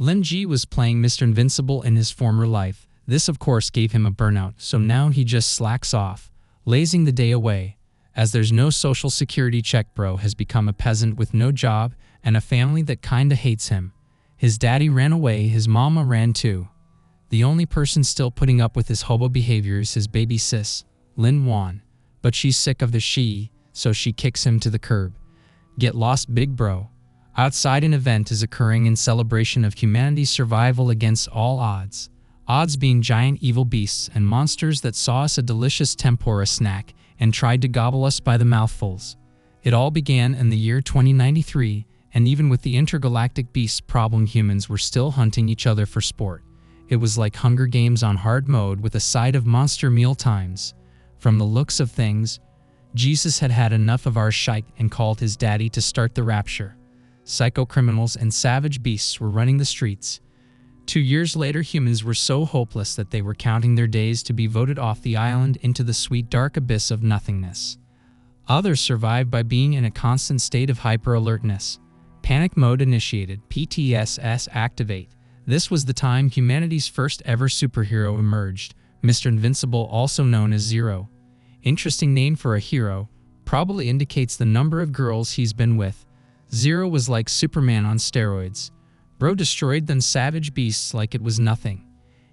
Lin Jie was playing Mr. Invincible in his former life. This of course gave him a burnout, so now he just slacks off, lazing the day away. As there's no social security check, bro has become a peasant with no job and a family that kinda hates him. His daddy ran away, his mama ran too. The only person still putting up with his hobo behavior is his baby sis, Lin Wan. But she's sick of the she, so she kicks him to the curb. Get lost, big bro. Outside, an event is occurring in celebration of humanity's survival against all odds. Odds being giant evil beasts and monsters that saw us a delicious tempura snack and tried to gobble us by the mouthfuls. It all began in the year 2093, and even with the intergalactic beasts problem, humans were still hunting each other for sport. It was like Hunger Games on hard mode with a side of monster meal times. From the looks of things, Jesus had had enough of our shite and called his daddy to start the rapture. Psycho criminals and savage beasts were running the streets. 2 years later, humans were so hopeless that they were counting their days to be voted off the island into the sweet dark abyss of nothingness. Others survived by being in a constant state of hyper-alertness. Panic mode initiated, PTSS activate. This was the time humanity's first ever superhero emerged, Mr. Invincible, also known as Zero. Interesting name for a hero, probably indicates the number of girls he's been with. Zero was like Superman on steroids. Bro destroyed them savage beasts like it was nothing.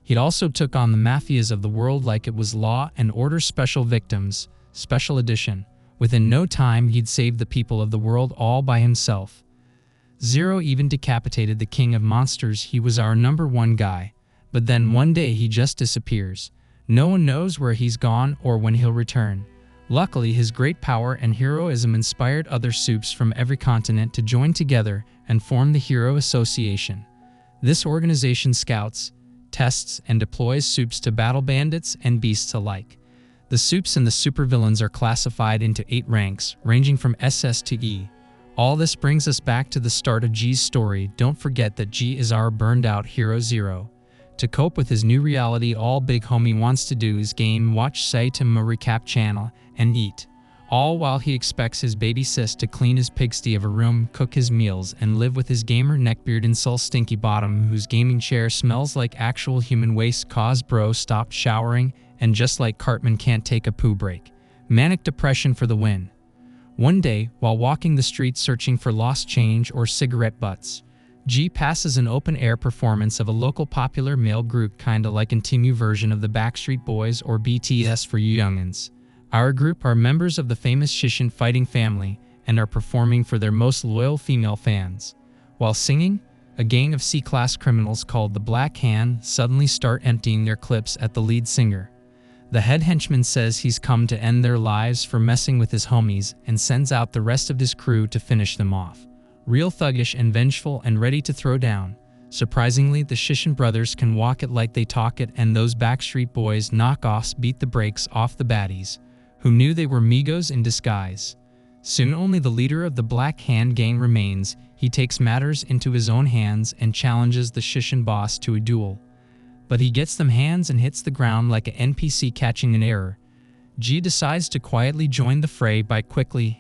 He'd also took on the mafias of the world like it was Law and Order Special Victims, Special Edition. Within no time, he'd saved the people of the world all by himself. Zero even decapitated the king of monsters. He was our #1 guy. But then one day he just disappears. No one knows where he's gone or when he'll return. Luckily, his great power and heroism inspired other soups from every continent to join together and form the Hero Association. This organization scouts, tests, and deploys soups to battle bandits and beasts alike. The soups and the supervillains are classified into 8 ranks, ranging from SS to E. All this brings us back to the start of G's story. Don't forget that G is our burned-out hero Zero. To cope with his new reality, all big homie wants to do is game, watch Saitama recap channel, and eat. All while he expects his baby sis to clean his pigsty of a room, cook his meals, and live with his gamer neckbeard insult stinky bottom whose gaming chair smells like actual human waste cause bro stopped showering, and just like Cartman can't take a poo break. Manic depression for the win. One day, while walking the streets searching for lost change or cigarette butts, G passes an open-air performance of a local popular male group, kinda like an Timu version of the Backstreet Boys or BTS for you youngins. Our group are members of the famous Shishin fighting family and are performing for their most loyal female fans. While singing, a gang of C-class criminals called the Black Hand suddenly start emptying their clips at the lead singer. The head henchman says he's come to end their lives for messing with his homies and sends out the rest of his crew to finish them off. Real thuggish and vengeful and ready to throw down. Surprisingly, the Shishin brothers can walk it like they talk it, and those Backstreet Boys knockoffs beat the brakes off the baddies, who knew they were Migos in disguise. Soon only the leader of the Black Hand gang remains. He takes matters into his own hands and challenges the Shishin boss to a duel. But he gets them hands and hits the ground like an NPC catching an error. G decides to quietly join the fray by quickly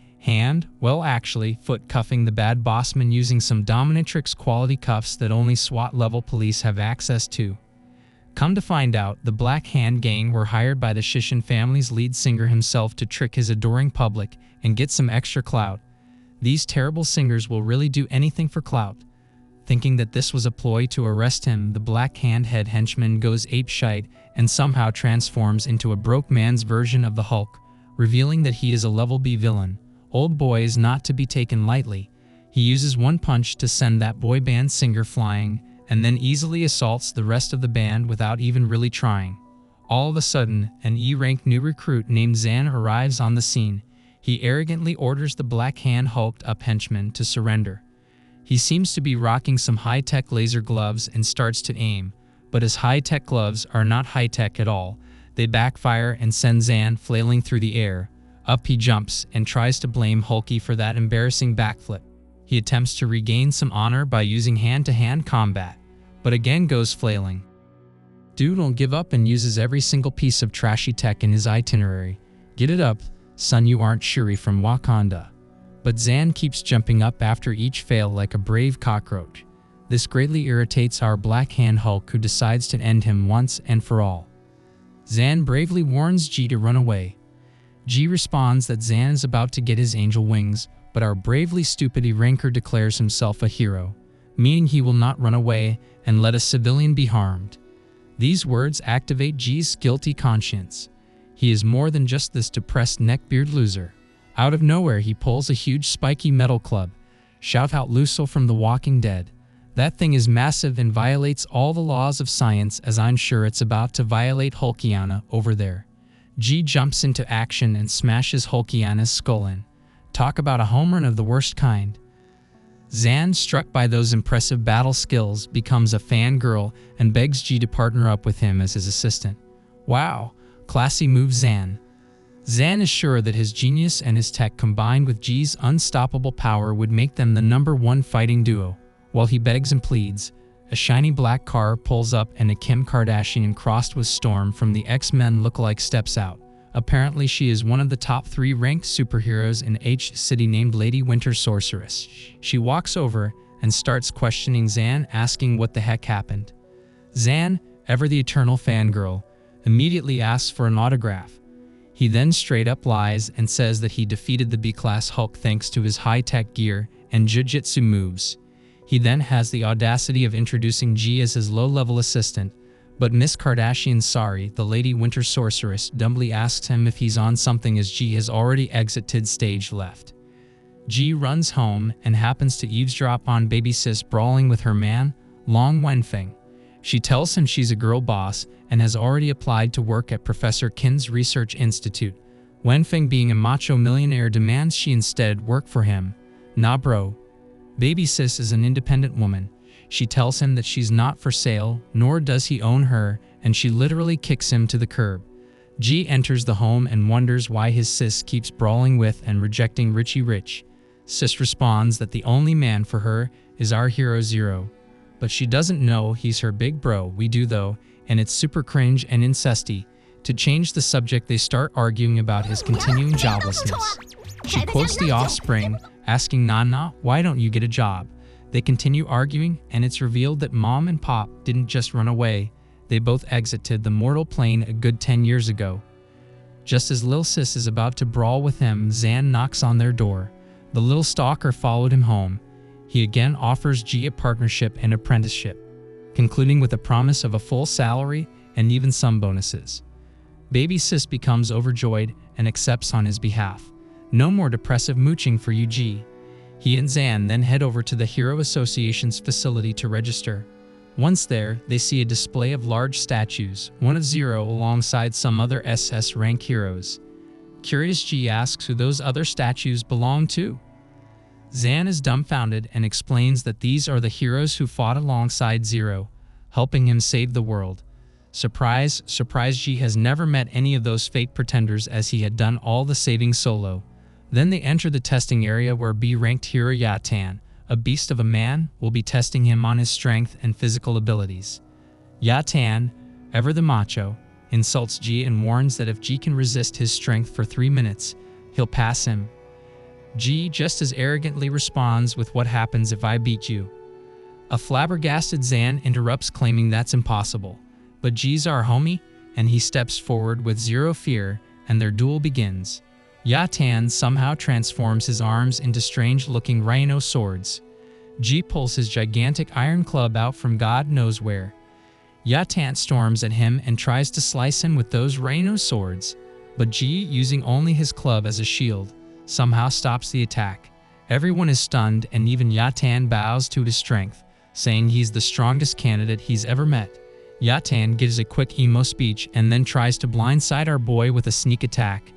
foot cuffing the bad bossman using some dominatrix quality cuffs that only SWAT-level police have access to. Come to find out, the Black Hand gang were hired by the Shishin family's lead singer himself to trick his adoring public and get some extra clout. These terrible singers will really do anything for clout. Thinking that this was a ploy to arrest him, the Black Hand head henchman goes apeshite and somehow transforms into a broke man's version of the Hulk, revealing that he is a level B villain. Old boy is not to be taken lightly. He uses one punch to send that boy band singer flying, and then easily assaults the rest of the band without even really trying. All of a sudden, an E-rank new recruit named Zan arrives on the scene. He arrogantly orders the Black Hand hulked-up henchman to surrender. He seems to be rocking some high-tech laser gloves and starts to aim, but his high-tech gloves are not high-tech at all. They backfire and send Zan flailing through the air. Up he jumps and tries to blame Hulky for that embarrassing backflip. He attempts to regain some honor by using hand-to-hand combat, but again goes flailing. Dude won't give up and uses every single piece of trashy tech in his itinerary. Get it up, son, you aren't Shuri from Wakanda. But Zan keeps jumping up after each fail like a brave cockroach. This greatly irritates our Black Hand Hulk, who decides to end him once and for all. Zan bravely warns Jie to run away. Jie responds that Zan is about to get his angel wings, but our bravely stupid ranker declares himself a hero, meaning he will not run away and let a civilian be harmed. These words activate Jie's guilty conscience. He is more than just this depressed neckbeard loser. Out of nowhere, he pulls a huge spiky metal club. Shout out Lucille from The Walking Dead. That thing is massive and violates all the laws of science, as I'm sure it's about to violate Hulkiana over there. Jie jumps into action and smashes Hulkiana's skull in. Talk about a home run of the worst kind. Zan, struck by those impressive battle skills, becomes a fangirl and begs Jie to partner up with him as his assistant. Wow, classy move, Zan. Zan is sure that his genius and his tech combined with Jie's unstoppable power would make them the #1 fighting duo. While he begs and pleads, a shiny black car pulls up and a Kim Kardashian crossed with Storm from the X-Men lookalike steps out. Apparently she is one of the top 3 ranked superheroes in H City named Lady Winter Sorceress. She walks over and starts questioning Zan, asking what the heck happened. Zan, ever the eternal fangirl, immediately asks for an autograph. He then straight up lies and says that he defeated the B-class Hulk thanks to his high-tech gear and jiu-jitsu moves. He then has the audacity of introducing Jie as his low-level assistant, but Miss Kardashian, the Lady Winter Sorceress, dumbly asks him if he's on something as Jie has already exited stage left. Jie runs home and happens to eavesdrop on baby sis brawling with her man, Long Wenfeng. She tells him she's a girl boss and has already applied to work at Professor Qin's research institute. Wenfeng, being a macho millionaire, demands she instead work for him. Nah bro. Baby sis is an independent woman. She tells him that she's not for sale, nor does he own her, and she literally kicks him to the curb. Jie enters the home and wonders why his sis keeps brawling with and rejecting Richie Rich. Sis responds that the only man for her is our hero Zero. But she doesn't know he's her big bro. We do though, and it's super cringe and incesty. To change the subject, they start arguing about his continuing joblessness. She quotes The Offspring, asking Nana, why don't you get a job? They continue arguing, and it's revealed that Mom and Pop didn't just run away. They both exited the mortal plane a good 10 years ago. Just as Lil Sis is about to brawl with him, Zan knocks on their door. The little stalker followed him home. He again offers Jie a partnership and apprenticeship, concluding with a promise of a full salary and even some bonuses. Baby Sis becomes overjoyed and accepts on his behalf. No more depressive mooching for you, Jie. He and Zan then head over to the Hero Association's facility to register. Once there, they see a display of large statues, one of Zero alongside some other SS rank heroes. Curious, Jie asks who those other statues belong to. Zan is dumbfounded and explains that these are the heroes who fought alongside Zero, helping him save the world. Surprise, surprise, Jie has never met any of those fake pretenders, as he had done all the saving solo. Then they enter the testing area where B-ranked hero Yatan, a beast of a man, will be testing him on his strength and physical abilities. Yatan, ever the macho, insults Jie and warns that if Jie can resist his strength for 3 minutes, he'll pass him. Jie just as arrogantly responds with, what happens if I beat you? A flabbergasted Zan interrupts, claiming that's impossible. But Jie's our homie, and he steps forward with zero fear, and their duel begins. Yatan somehow transforms his arms into strange-looking rhino swords. Jie pulls his gigantic iron club out from God knows where. Yatan storms at him and tries to slice him with those rhino swords, but Jie, using only his club as a shield, somehow stops the attack. Everyone is stunned, and even Yatan bows to his strength, saying he's the strongest candidate he's ever met. Yatan gives a quick emo speech and then tries to blindside our boy with a sneak attack.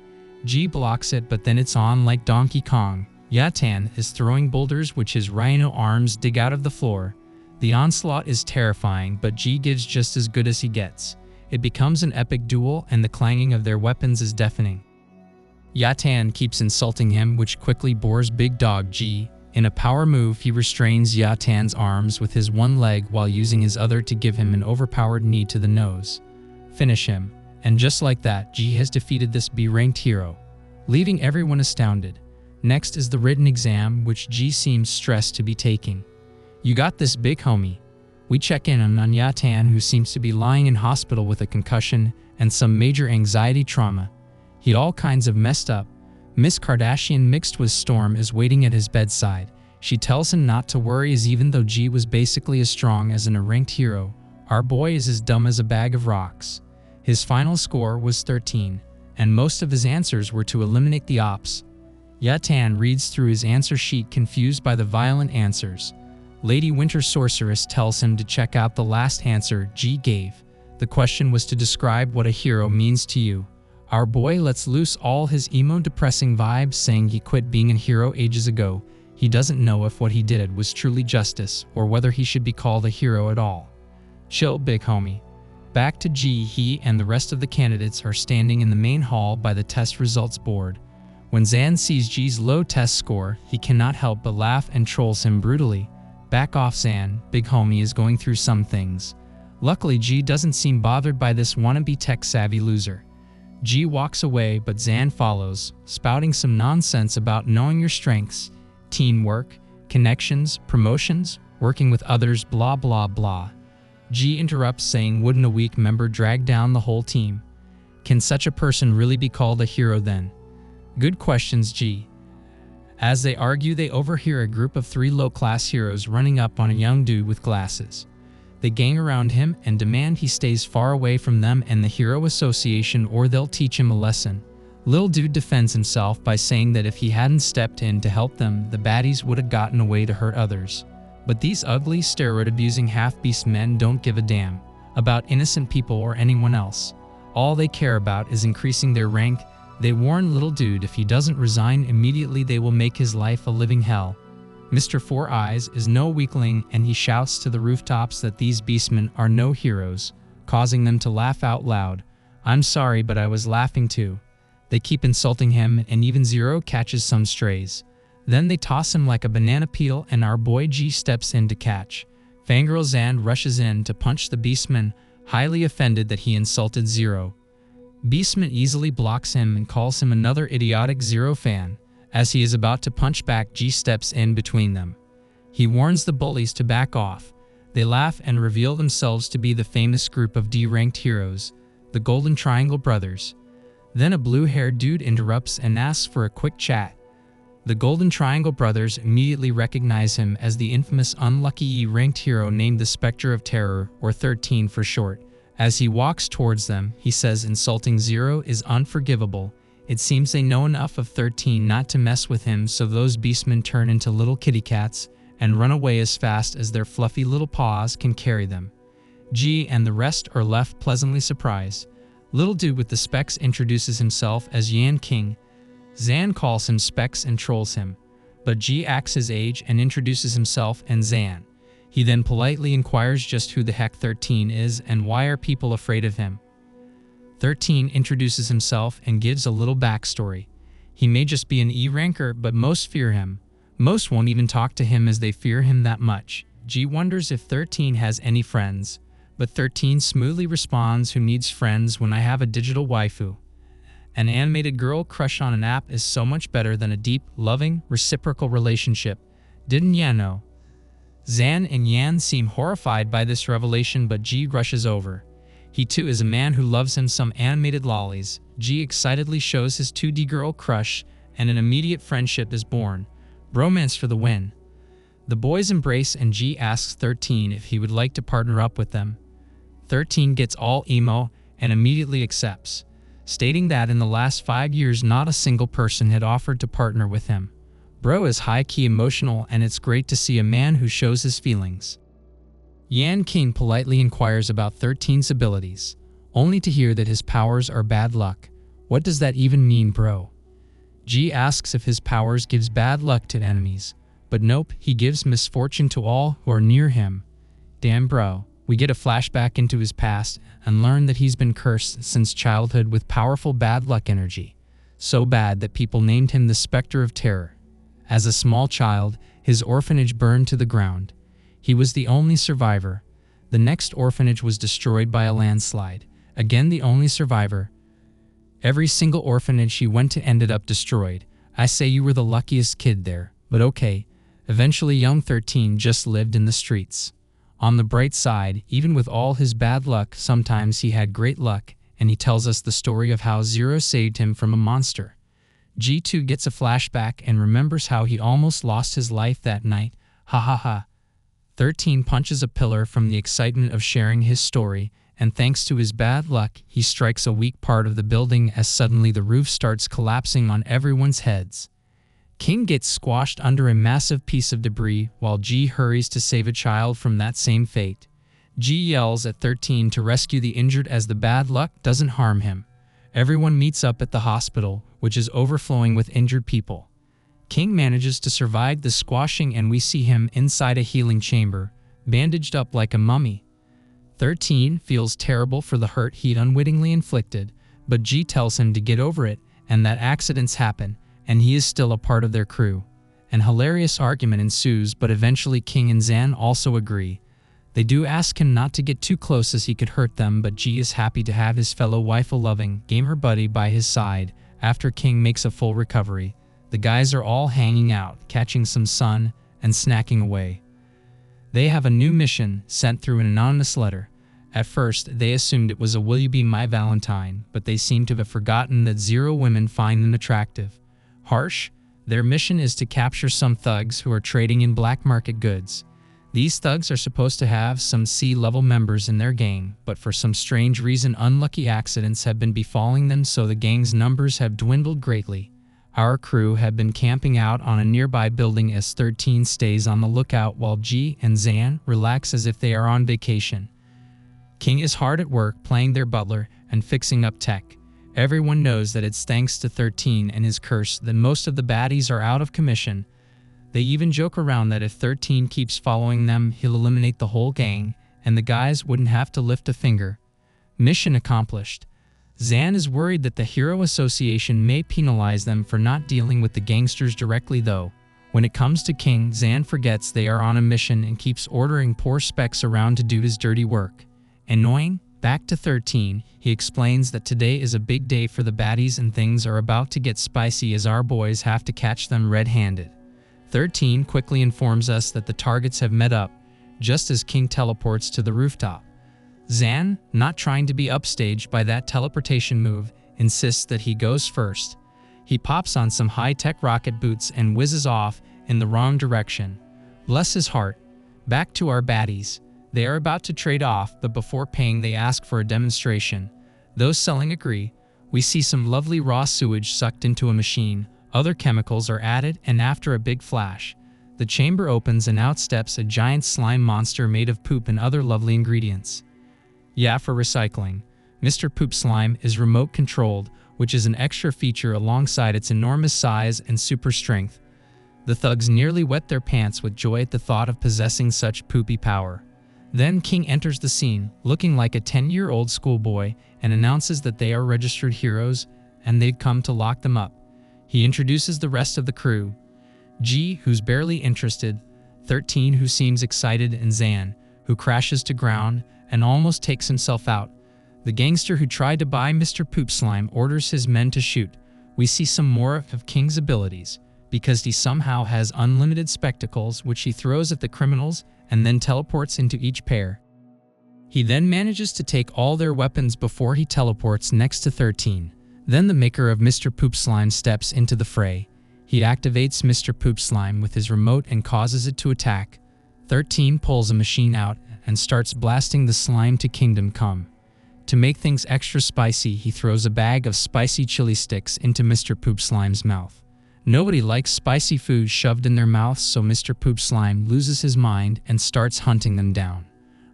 Jie blocks it, but then it's on like Donkey Kong. Yatan is throwing boulders which his rhino arms dig out of the floor. The onslaught is terrifying, but Jie gives just as good as he gets. It becomes an epic duel, and the clanging of their weapons is deafening. Yatan keeps insulting him, which quickly bores big dog Jie. In a power move, he restrains Yatan's arms with his one leg while using his other to give him an overpowered knee to the nose. Finish him. And just like that, Jie has defeated this B-ranked hero, leaving everyone astounded. Next is the written exam, which Jie seems stressed to be taking. You got this, big homie. We check in on Yatan, who seems to be lying in hospital with a concussion and some major anxiety trauma. He'd all kinds of messed up. Miss Kardashian mixed with Storm is waiting at his bedside. She tells him not to worry, as even though G was basically as strong as an ranked hero, our boy is as dumb as a bag of rocks. His final score was 13, and most of his answers were to eliminate the ops. Yatan reads through his answer sheet, confused by the violent answers. Lady Winter Sorceress tells him to check out the last answer G gave. The question was to describe what a hero means to you. Our boy lets loose all his emo depressing vibes, saying he quit being a hero ages ago. He doesn't know if what he did was truly justice or whether he should be called a hero at all. Chill, big homie. Back to G. He and the rest of the candidates are standing in the main hall by the test results board. When Zan sees G's low test score, he cannot help but laugh and trolls him brutally. Back off, Zan, big homie is going through some things. Luckily, G doesn't seem bothered by this wannabe tech-savvy loser. G walks away, but Zan follows, spouting some nonsense about knowing your strengths, teamwork, connections, promotions, working with others, blah blah blah. G interrupts, saying, wouldn't a weak member drag down the whole team? Can such a person really be called a hero then? Good questions, G. As they argue, they overhear a group of 3 low-class heroes running up on a young dude with glasses. They gang around him and demand he stays far away from them and the Hero Association, or they'll teach him a lesson. Lil Dude defends himself by saying that if he hadn't stepped in to help them, the baddies would have gotten away to hurt others. But these ugly, steroid-abusing half-beast men don't give a damn about innocent people or anyone else. All they care about is increasing their rank. They warn Little Dude if he doesn't resign immediately, they will make his life a living hell. Mr. Four Eyes is no weakling, and he shouts to the rooftops that these beastmen are no heroes, causing them to laugh out loud. I'm sorry, but I was laughing too. They keep insulting him, and even Zero catches some strays. Then they toss him like a banana peel, and our boy G steps in to catch. Fangirl Zan rushes in to punch the beastman, highly offended that he insulted Zero. Beastman easily blocks him and calls him another idiotic Zero fan. As he is about to punch back, G steps in between them. He warns the bullies to back off. They laugh and reveal themselves to be the famous group of D-ranked heroes, the Golden Triangle Brothers. Then a blue-haired dude interrupts and asks for a quick chat. The Golden Triangle Brothers immediately recognize him as the infamous unlucky E-ranked hero named the Spectre of Terror, or 13 for short. As he walks towards them, he says insulting Zero is unforgivable. It seems they know enough of 13 not to mess with him, so those beastmen turn into little kitty cats and run away as fast as their fluffy little paws can carry them. G and the rest are left pleasantly surprised. Little Dude with the specs introduces himself as Yan King. Zan calls him Specs and trolls him, but G acts his age and introduces himself and Zan. He then politely inquires just who the heck 13 is and why are people afraid of him. 13 introduces himself and gives a little backstory. He may just be an E-ranker, but most fear him. Most won't even talk to him as they fear him that much. G wonders if 13 has any friends, but 13 smoothly responds, who needs friends when I have a digital waifu? An animated girl crush on an app is so much better than a deep, loving, reciprocal relationship. Didn't ya know? Zan and Yan seem horrified by this revelation, but G rushes over. He too is a man who loves him some animated lollies. G excitedly shows his 2D girl crush, and an immediate friendship is born. Bromance for the win. The boys embrace, and G asks 13 if he would like to partner up with them. 13 gets all emo and immediately accepts, stating that in the last 5 years not a single person had offered to partner with him. Bro is high-key emotional, and it's great to see a man who shows his feelings. Yan King politely inquires about 13's abilities, only to hear that his powers are bad luck. What does that even mean, bro? G asks if his powers gives bad luck to enemies, but nope, he gives misfortune to all who are near him. Damn, bro. We get a flashback into his past and learn that he's been cursed since childhood with powerful bad luck energy, so bad that people named him the Spectre of Terror. As a small child, his orphanage burned to the ground. He was the only survivor. The next orphanage was destroyed by a landslide. Again, the only survivor. Every single orphanage he went to ended up destroyed. I say you were the luckiest kid there, but okay. Eventually, young 13 just lived in the streets. On the bright side, even with all his bad luck, sometimes he had great luck, and he tells us the story of how Zero saved him from a monster. G2 gets a flashback and remembers how he almost lost his life that night. Ha ha ha. 13 punches a pillar from the excitement of sharing his story, and thanks to his bad luck, he strikes a weak part of the building as suddenly the roof starts collapsing on everyone's heads. King gets squashed under a massive piece of debris while G hurries to save a child from that same fate. G yells at 13 to rescue the injured as the bad luck doesn't harm him. Everyone meets up at the hospital, which is overflowing with injured people. King manages to survive the squashing and we see him inside a healing chamber, bandaged up like a mummy. 13 feels terrible for the hurt he'd unwittingly inflicted, but G tells him to get over it and that accidents happen, and he is still a part of their crew. An hilarious argument ensues, but eventually King and Zan also agree. They do ask him not to get too close as he could hurt them, but G is happy to have his fellow waifu-loving gamer buddy by his side. After King makes a full recovery, the guys are all hanging out, catching some sun, and snacking away. They have a new mission sent through an anonymous letter. At first, they assumed it was a "Will you be my Valentine," but they seem to have forgotten that Zero women find them attractive. Harsh, their mission is to capture some thugs who are trading in black market goods. These thugs are supposed to have some C-level members in their gang, but for some strange reason unlucky accidents have been befalling them, so the gang's numbers have dwindled greatly. Our crew have been camping out on a nearby building as 13 stays on the lookout while G and Zan relax as if they are on vacation. King is hard at work playing their butler and fixing up tech. Everyone knows that it's thanks to 13 and his curse that most of the baddies are out of commission. They even joke around that if 13 keeps following them, he'll eliminate the whole gang, and the guys wouldn't have to lift a finger. Mission accomplished. Zan is worried that the Hero Association may penalize them for not dealing with the gangsters directly though. When it comes to King, Zan forgets they are on a mission and keeps ordering poor specs around to do his dirty work. Annoying? Back to 13, he explains that today is a big day for the baddies and things are about to get spicy as our boys have to catch them red-handed. 13 quickly informs us that the targets have met up, just as King teleports to the rooftop. Zan, not trying to be upstaged by that teleportation move, insists that he goes first. He pops on some high-tech rocket boots and whizzes off in the wrong direction. Bless his heart. Back to our baddies. They are about to trade off, but before paying they ask for a demonstration. Those selling agree. We see some lovely raw sewage sucked into a machine. Other chemicals are added, and after a big flash, the chamber opens and out steps a giant slime monster made of poop and other lovely ingredients. Yeah, for recycling. Mr. Poop Slime is remote controlled, which is an extra feature alongside its enormous size and super strength. The thugs nearly wet their pants with joy at the thought of possessing such poopy power. Then King enters the scene, looking like a 10-year-old schoolboy, and announces that they are registered heroes and they've come to lock them up. He introduces the rest of the crew. G, who's barely interested, 13, who seems excited, and Zan, who crashes to ground and almost takes himself out. The gangster who tried to buy Mr. Poop Slime orders his men to shoot. We see some more of King's abilities, because he somehow has unlimited spectacles which he throws at the criminals and then teleports into each pair. He then manages to take all their weapons before he teleports next to 13. Then the maker of Mr. Poop Slime steps into the fray. He activates Mr. Poop Slime with his remote and causes it to attack. 13 pulls a machine out and starts blasting the slime to Kingdom Come. To make things extra spicy, he throws a bag of spicy chili sticks into Mr. Poop Slime's mouth. Nobody likes spicy food shoved in their mouths, so Mr. Poop Slime loses his mind and starts hunting them down.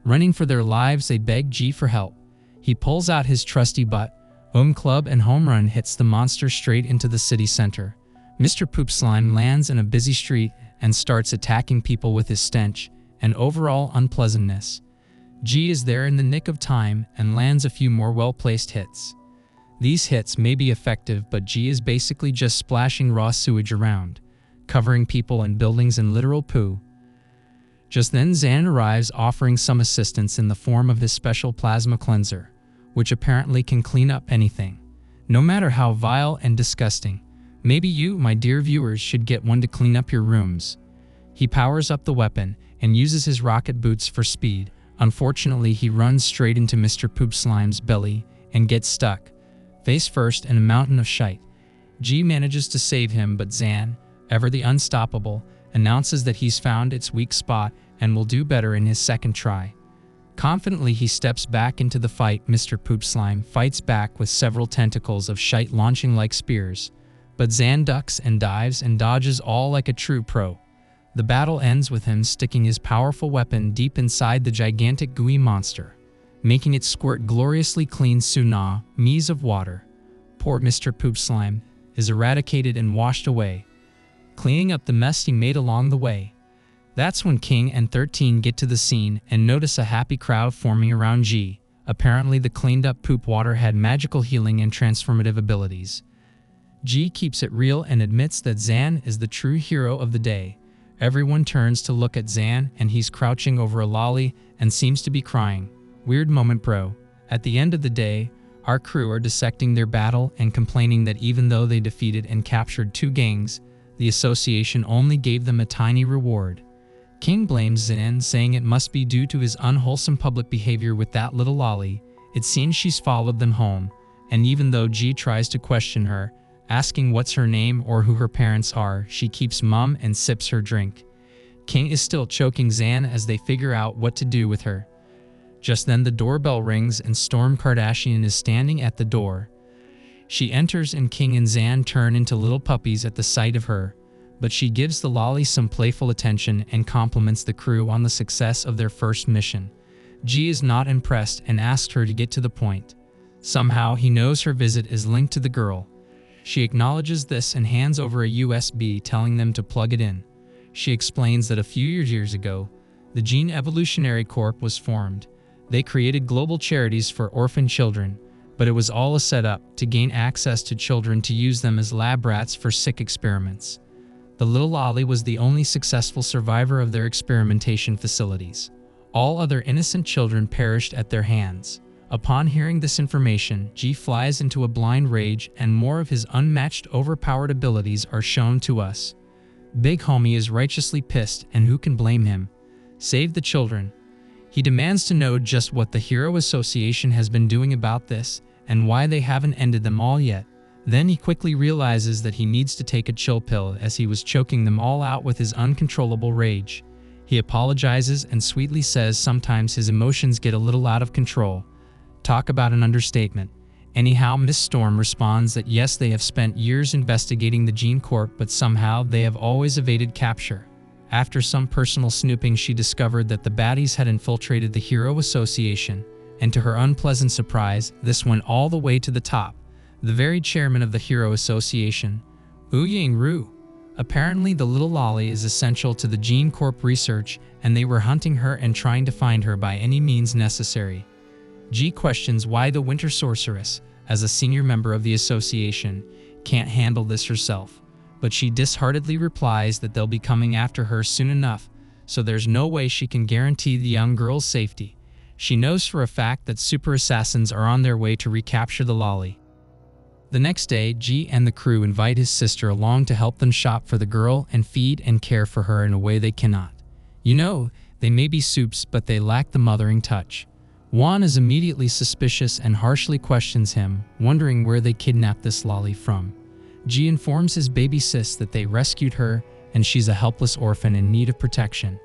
Running for their lives, they beg G for help. He pulls out his trusty butt, club, and home run hits the monster straight into the city center. Mr. Poop Slime lands in a busy street and starts attacking people with his stench and overall unpleasantness. G is there in the nick of time and lands a few more well-placed hits. These hits may be effective, but G is basically just splashing raw sewage around, covering people and buildings in literal poo. Just then Zan arrives, offering some assistance in the form of his special plasma cleanser, which apparently can clean up anything, no matter how vile and disgusting. Maybe you, my dear viewers, should get one to clean up your rooms. He powers up the weapon and uses his rocket boots for speed. Unfortunately, he runs straight into Mr. Poop Slime's belly and gets stuck, face first in a mountain of shite. Jie manages to save him, but Zan, ever the unstoppable, announces that he's found its weak spot and will do better in his second try. Confidently, he steps back into the fight. Mr. Poop Slime fights back with several tentacles of shite launching like spears, but Zan ducks and dives and dodges all like a true pro. The battle ends with him sticking his powerful weapon deep inside the gigantic gooey monster, making it squirt gloriously clean tsunamis of water. Poor Mr. Poop Slime is eradicated and washed away, cleaning up the mess he made along the way. That's when King and 13 get to the scene and notice a happy crowd forming around Jie. Apparently, the cleaned-up poop water had magical healing and transformative abilities. Jie keeps it real and admits that Zan is the true hero of the day. Everyone turns to look at Zan, and he's crouching over a lolly and seems to be crying. Weird moment, bro. At the end of the day, our crew are dissecting their battle and complaining that even though they defeated and captured 2 gangs, the association only gave them a tiny reward. King blames Zan, saying it must be due to his unwholesome public behavior with that little lolly. It seems she's followed them home, and even though Jie tries to question her, asking what's her name or who her parents are, she keeps mum and sips her drink. King is still choking Zan as they figure out what to do with her. Just then the doorbell rings and Storm Kardashian is standing at the door. She enters and King and Zan turn into little puppies at the sight of her, but she gives the lolly some playful attention and compliments the crew on the success of their first mission. Jie is not impressed and asks her to get to the point. Somehow he knows her visit is linked to the girl. She acknowledges this and hands over a USB, telling them to plug it in. She explains that a few years ago, the Gene Evolutionary Corp was formed. They created global charities for orphan children, but it was all a setup to gain access to children to use them as lab rats for sick experiments. The little lolly was the only successful survivor of their experimentation facilities. All other innocent children perished at their hands. Upon hearing this information, Jie flies into a blind rage and more of his unmatched overpowered abilities are shown to us. Big Homie is righteously pissed, and who can blame him? Save the children. He demands to know just what the Hero Association has been doing about this and why they haven't ended them all yet. Then he quickly realizes that he needs to take a chill pill as he was choking them all out with his uncontrollable rage. He apologizes and sweetly says sometimes his emotions get a little out of control. Talk about an understatement. Anyhow, Miss Storm responds that yes, they have spent years investigating the Gene Corp, but somehow they have always evaded capture. After some personal snooping, she discovered that the baddies had infiltrated the Hero Association, and to her unpleasant surprise, this went all the way to the top. The very chairman of the Hero Association, Yang Ru. Apparently, the little lolly is essential to the Gene Corp research, and they were hunting her and trying to find her by any means necessary. Jie questions why the Winter Sorceress, as a senior member of the association, can't handle this herself, but she disheartedly replies that they'll be coming after her soon enough, so there's no way she can guarantee the young girl's safety. She knows for a fact that super assassins are on their way to recapture the lolly. The next day, Jie and the crew invite his sister along to help them shop for the girl and feed and care for her in a way they cannot. You know, they may be soups, but they lack the mothering touch. Juan is immediately suspicious and harshly questions him, wondering where they kidnapped this lolly from. Jie informs his baby sis that they rescued her and she's a helpless orphan in need of protection.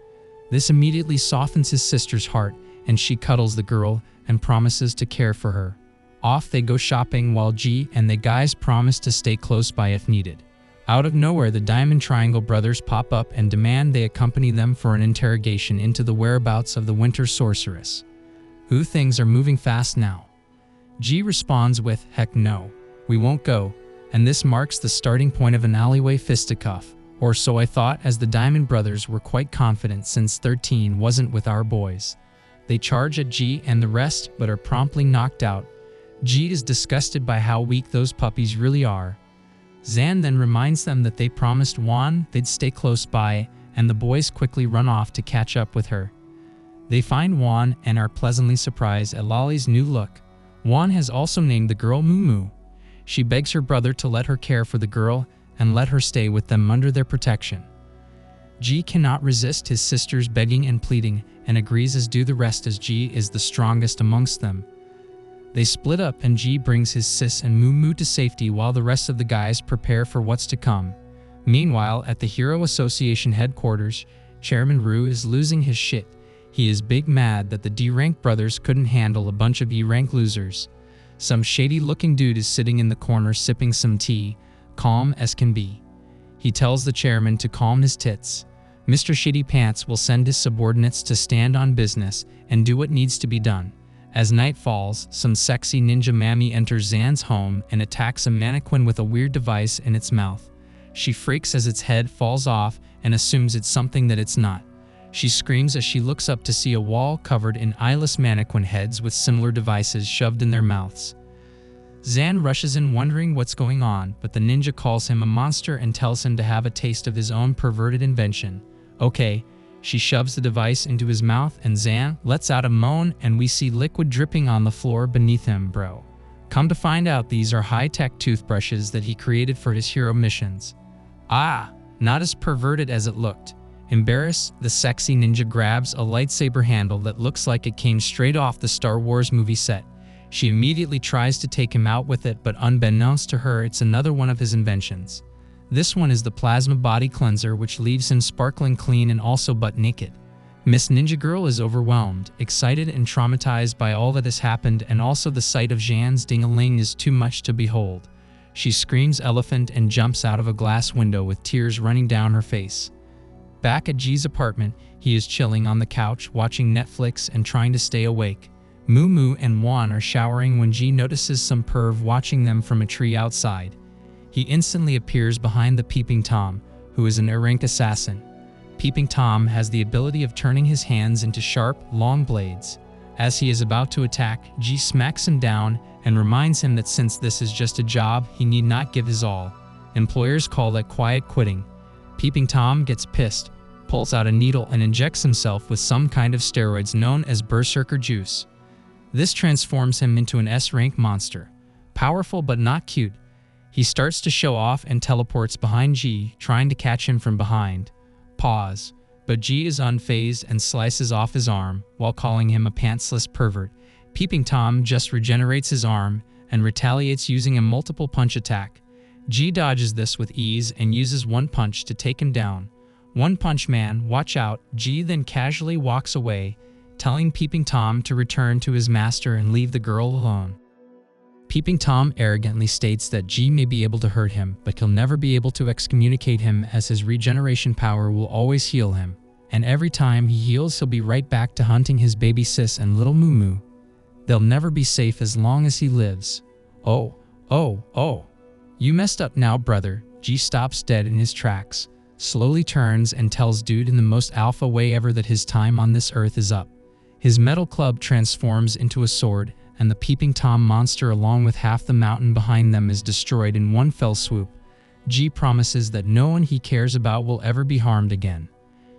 This immediately softens his sister's heart, and she cuddles the girl and promises to care for her. Off they go shopping while Jie and the guys promise to stay close by if needed. Out of nowhere, the Diamond Triangle brothers pop up and demand they accompany them for an interrogation into the whereabouts of the Winter Sorceress. Who things are moving fast now? Jie responds with, heck no, we won't go, and this marks the starting point of an alleyway fisticuff, or so I thought, as the Diamond brothers were quite confident since 13 wasn't with our boys. They charge at Jie and the rest, but are promptly knocked out. Jie is disgusted by how weak those puppies really are. Zan then reminds them that they promised Juan they'd stay close by, and the boys quickly run off to catch up with her. They find Juan and are pleasantly surprised at Lolly's new look. Juan has also named the girl Moo. She begs her brother to let her care for the girl and let her stay with them under their protection. Jie cannot resist his sister's begging and pleading and agrees as do the rest as Jie is the strongest amongst them. They split up and Jie brings his sis and Moo to safety while the rest of the guys prepare for what's to come. Meanwhile, at the Hero Association headquarters, Chairman Ru is losing his shit. He is big mad that the D-rank brothers couldn't handle a bunch of E-rank losers. Some shady-looking dude is sitting in the corner sipping some tea, calm as can be. He tells the chairman to calm his tits. Mr. Shitty Pants will send his subordinates to stand on business and do what needs to be done. As night falls, some sexy ninja mammy enters Zan's home and attacks a mannequin with a weird device in its mouth. She freaks as its head falls off and assumes it's something that it's not. She screams as she looks up to see a wall covered in eyeless mannequin heads with similar devices shoved in their mouths. Zan rushes in wondering what's going on, but the ninja calls him a monster and tells him to have a taste of his own perverted invention. Okay, she shoves the device into his mouth and Zan lets out a moan and we see liquid dripping on the floor beneath him, bro. Come to find out these are high-tech toothbrushes that he created for his hero missions. Ah, not as perverted as it looked. Embarrassed, the sexy ninja grabs a lightsaber handle that looks like it came straight off the Star Wars movie set. She immediately tries to take him out with it, but unbeknownst to her, it's another one of his inventions. This one is the plasma body cleanser, which leaves him sparkling clean and also butt naked. Miss Ninja Girl is overwhelmed, excited and traumatized by all that has happened, and also the sight of Zhan's ding-a-ling is too much to behold. She screams elephant and jumps out of a glass window with tears running down her face. Back at Jie's apartment, he is chilling on the couch watching Netflix and trying to stay awake. Moo and Wan are showering when Jie notices some perv watching them from a tree outside. He instantly appears behind the Peeping Tom, who is an A-rank assassin. Peeping Tom has the ability of turning his hands into sharp, long blades. As he is about to attack, Jie smacks him down and reminds him that since this is just a job, he need not give his all. Employers call that quiet quitting. Peeping Tom gets pissed, pulls out a needle and injects himself with some kind of steroids known as berserker juice. This transforms him into an S-rank monster. Powerful but not cute. He starts to show off and teleports behind Jie, trying to catch him from behind. Pause. But Jie is unfazed and slices off his arm while calling him a pantsless pervert. Peeping Tom just regenerates his arm and retaliates using a multiple punch attack. Jie dodges this with ease and uses one punch to take him down. One Punch Man, watch out. Jie then casually walks away, telling Peeping Tom to return to his master and leave the girl alone. Peeping Tom arrogantly states that Jie may be able to hurt him, but he'll never be able to excommunicate him as his regeneration power will always heal him. And every time he heals, he'll be right back to hunting his baby sis and little Moo. They'll never be safe as long as he lives. Oh. You messed up now, brother. Jie stops dead in his tracks, slowly turns and tells dude in the most alpha way ever that his time on this earth is up. His metal club transforms into a sword, and the Peeping Tom monster along with half the mountain behind them is destroyed in one fell swoop. Jie promises that no one he cares about will ever be harmed again.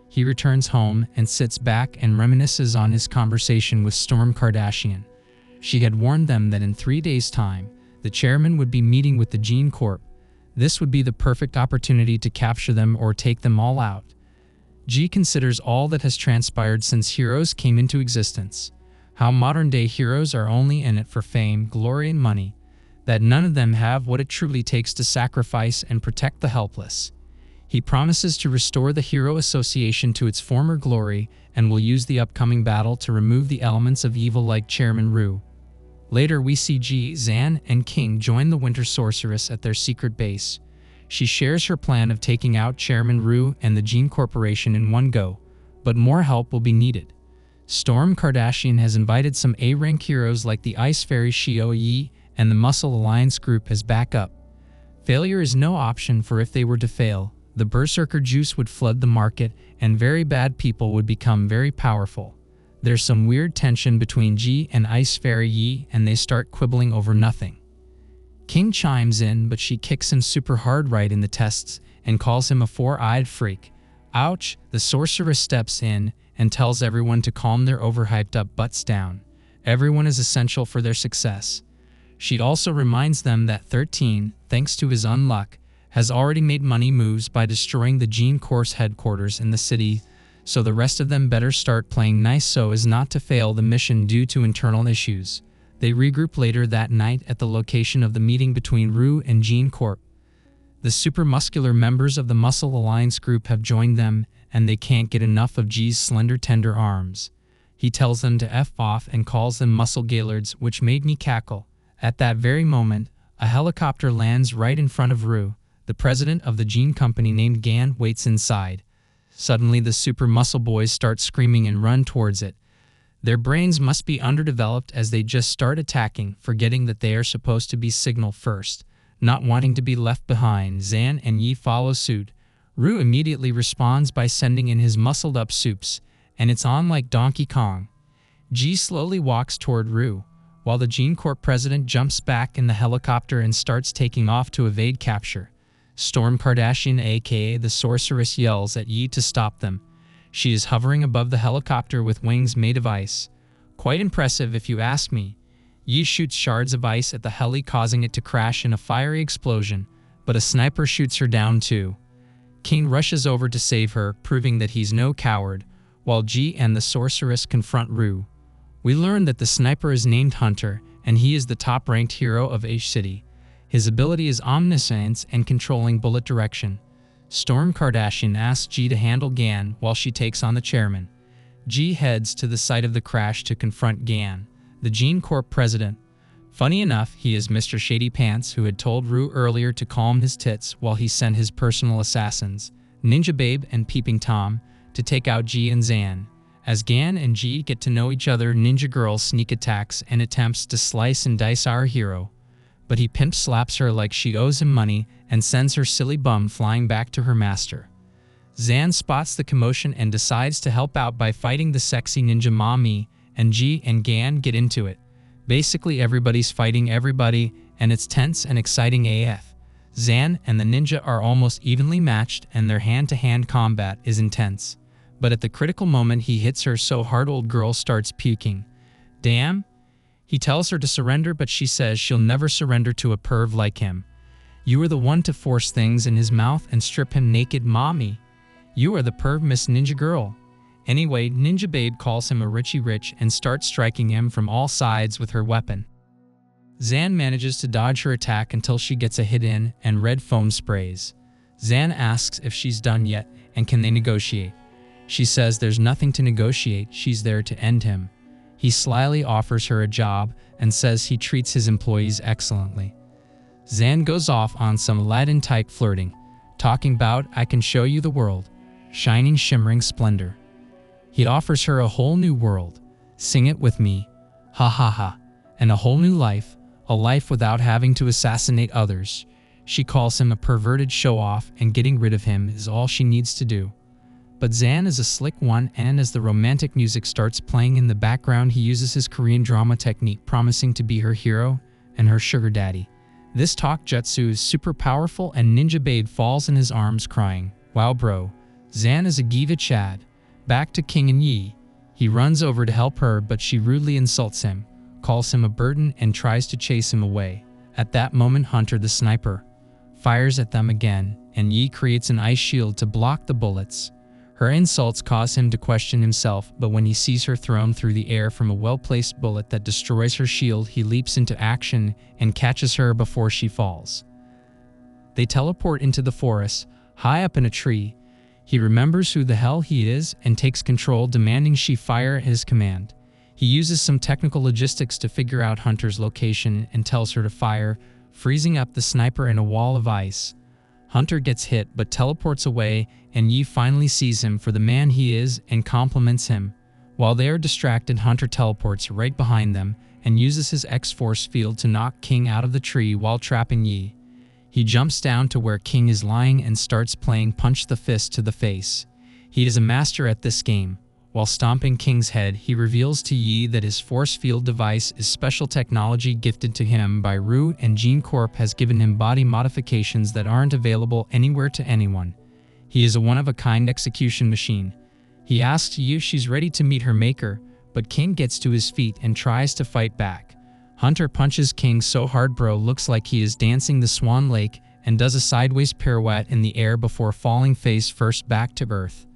He returns home and sits back and reminisces on his conversation with Storm Kardashian. She had warned them that in 3 days' time, the chairman would be meeting with the Gene Corp. This would be the perfect opportunity to capture them or take them all out. Jie considers all that has transpired since heroes came into existence. How modern-day heroes are only in it for fame, glory, and money. That none of them have what it truly takes to sacrifice and protect the helpless. He promises to restore the Hero Association to its former glory and will use the upcoming battle to remove the elements of evil like Chairman Ru. Later, we see Jie, Zan, and King join the Winter Sorceress at their secret base. She shares her plan of taking out Chairman Ru and the Gene Corporation in one go, but more help will be needed. Storm Kardashian has invited some A-rank heroes like the Ice Fairy Xiao Yi and the Muscle Alliance group as backup. Failure is no option, for if they were to fail, the Berserker juice would flood the market and very bad people would become very powerful. There's some weird tension between Jie and Ice Fairy Yi and they start quibbling over nothing. King chimes in, but she kicks him super hard right in the tests and calls him a four-eyed freak. Ouch! The sorceress steps in and tells everyone to calm their overhyped up butts down. Everyone is essential for their success. She also reminds them that 13, thanks to his unluck, has already made money moves by destroying the Gene Corps headquarters in the city, so the rest of them better start playing nice so as not to fail the mission due to internal issues. They regroup later that night at the location of the meeting between Ru and Gene Corp. The super muscular members of the Muscle Alliance group have joined them, and they can't get enough of G's slender, tender arms. He tells them to F off and calls them muscle gaillards, which made me cackle. At that very moment, a helicopter lands right in front of Ru. The president of the Gene company named Gan waits inside. Suddenly, the super muscle boys start screaming and run towards it. Their brains must be underdeveloped as they just start attacking, forgetting that they are supposed to be signal first. Not wanting to be left behind, Zan and Yi follow suit. Ru immediately responds by sending in his muscled-up soups, and it's on like Donkey Kong. Ji slowly walks toward Ru, while the Gene Corp president jumps back in the helicopter and starts taking off to evade capture. Storm Kardashian, aka the sorceress, yells at Yi to stop them. She is hovering above the helicopter with wings made of ice. Quite impressive if you ask me. Yi shoots shards of ice at the heli, causing it to crash in a fiery explosion, but a sniper shoots her down too. King rushes over to save her, proving that he's no coward, while Ji and the sorceress confront Ru. We learn that the sniper is named Hunter, and he is the top-ranked hero of H City. His ability is omniscience and controlling bullet direction. Storm Kardashian asks Ji to handle Gan while she takes on the chairman. Ji heads to the site of the crash to confront Gan, the Gene Corp president. Funny enough, he is Mr. Shady Pants, who had told Ru earlier to calm his tits while he sent his personal assassins, Ninja Babe and Peeping Tom, to take out Ji and Zan. As Gan and Ji get to know each other, Ninja Girl sneak attacks and attempts to slice and dice our hero. But he pimp slaps her like she owes him money and sends her silly bum flying back to her master. Zan spots the commotion and decides to help out by fighting the sexy ninja mommy, and Ji and Gan get into it. Basically everybody's fighting everybody, and it's tense and exciting AF. Zan and the ninja are almost evenly matched, and their hand-to-hand combat is intense. But at the critical moment he hits her so hard old girl starts puking. Damn? He tells her to surrender, but she says she'll never surrender to a perv like him. You are the one to force things in his mouth and strip him naked, mommy. You are the perv, Miss Ninja Girl. Anyway, Ninja Babe calls him a Richie Rich and starts striking him from all sides with her weapon. Zan manages to dodge her attack until she gets a hit in and red foam sprays. Zan asks if she's done yet and can they negotiate. She says there's nothing to negotiate, she's there to end him. He slyly offers her a job and says he treats his employees excellently. Zan goes off on some Aladdin-type flirting, talking about I can show you the world, shining shimmering splendor. He offers her a whole new world, sing it with me, ha ha ha, and a whole new life, a life without having to assassinate others. She calls him a perverted show-off, and getting rid of him is all she needs to do. But Zan is a slick one, and as the romantic music starts playing in the background, he uses his Korean drama technique, promising to be her hero and her sugar daddy. This talk jutsu is super powerful, and Ninja Babe falls in his arms crying, wow bro, Zan is a Giva Chad. Back to King and Yi. He runs over to help her, but she rudely insults him, calls him a burden, and tries to chase him away. At that moment, Hunter the sniper fires at them again, and Yi creates an ice shield to block the bullets. Her insults cause him to question himself, but when he sees her thrown through the air from a well-placed bullet that destroys her shield, he leaps into action and catches her before she falls. They teleport into the forest, high up in a tree. He remembers who the hell he is and takes control, demanding she fire at his command. He uses some technical logistics to figure out Hunter's location and tells her to fire, freezing up the sniper in a wall of ice. Hunter gets hit but teleports away, and Yi finally sees him for the man he is and compliments him. While they are distracted, Hunter teleports right behind them and uses his X-Force field to knock King out of the tree while trapping Yi. He jumps down to where King is lying and starts playing Punch the Fist to the face. He is a master at this game. While stomping King's head, he reveals to Yi that his force field device is special technology gifted to him by Ru, and Gene Corp has given him body modifications that aren't available anywhere to anyone. He is a one-of-a-kind execution machine. He asks Yi if she's ready to meet her maker, but King gets to his feet and tries to fight back. Hunter punches King so hard bro looks like he is dancing the Swan Lake, and does a sideways pirouette in the air before falling face first back to earth.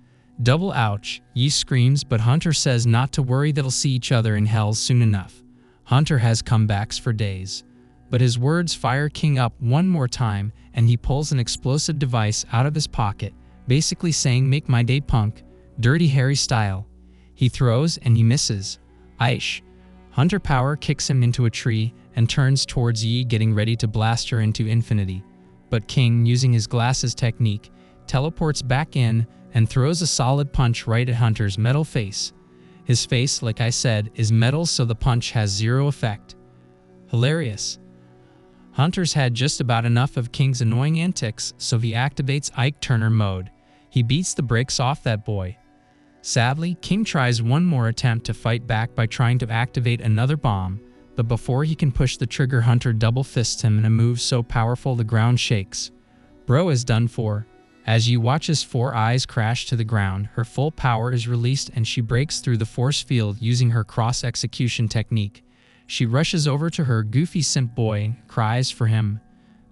Double ouch, Yi screams, but Hunter says not to worry, they'll see each other in hell soon enough. Hunter has comebacks for days. But his words fire King up one more time, and he pulls an explosive device out of his pocket, basically saying, "Make my day, punk," Dirty Harry style. He throws and he misses. Aish. Hunter power kicks him into a tree and turns towards Yi, getting ready to blast her into infinity. But King, using his glasses technique, teleports back in and throws a solid punch right at Hunter's metal face. His face, like I said, is metal, so the punch has zero effect. Hilarious. Hunter's had just about enough of King's annoying antics, so he activates Ike Turner mode. He beats the brakes off that boy. Sadly, King tries one more attempt to fight back by trying to activate another bomb, but before he can push the trigger, Hunter double fists him in a move so powerful the ground shakes. Bro is done for. As Yi watches Four Eyes crash to the ground, her full power is released and she breaks through the force field using her cross-execution technique. She rushes over to her goofy simp boy and cries for him.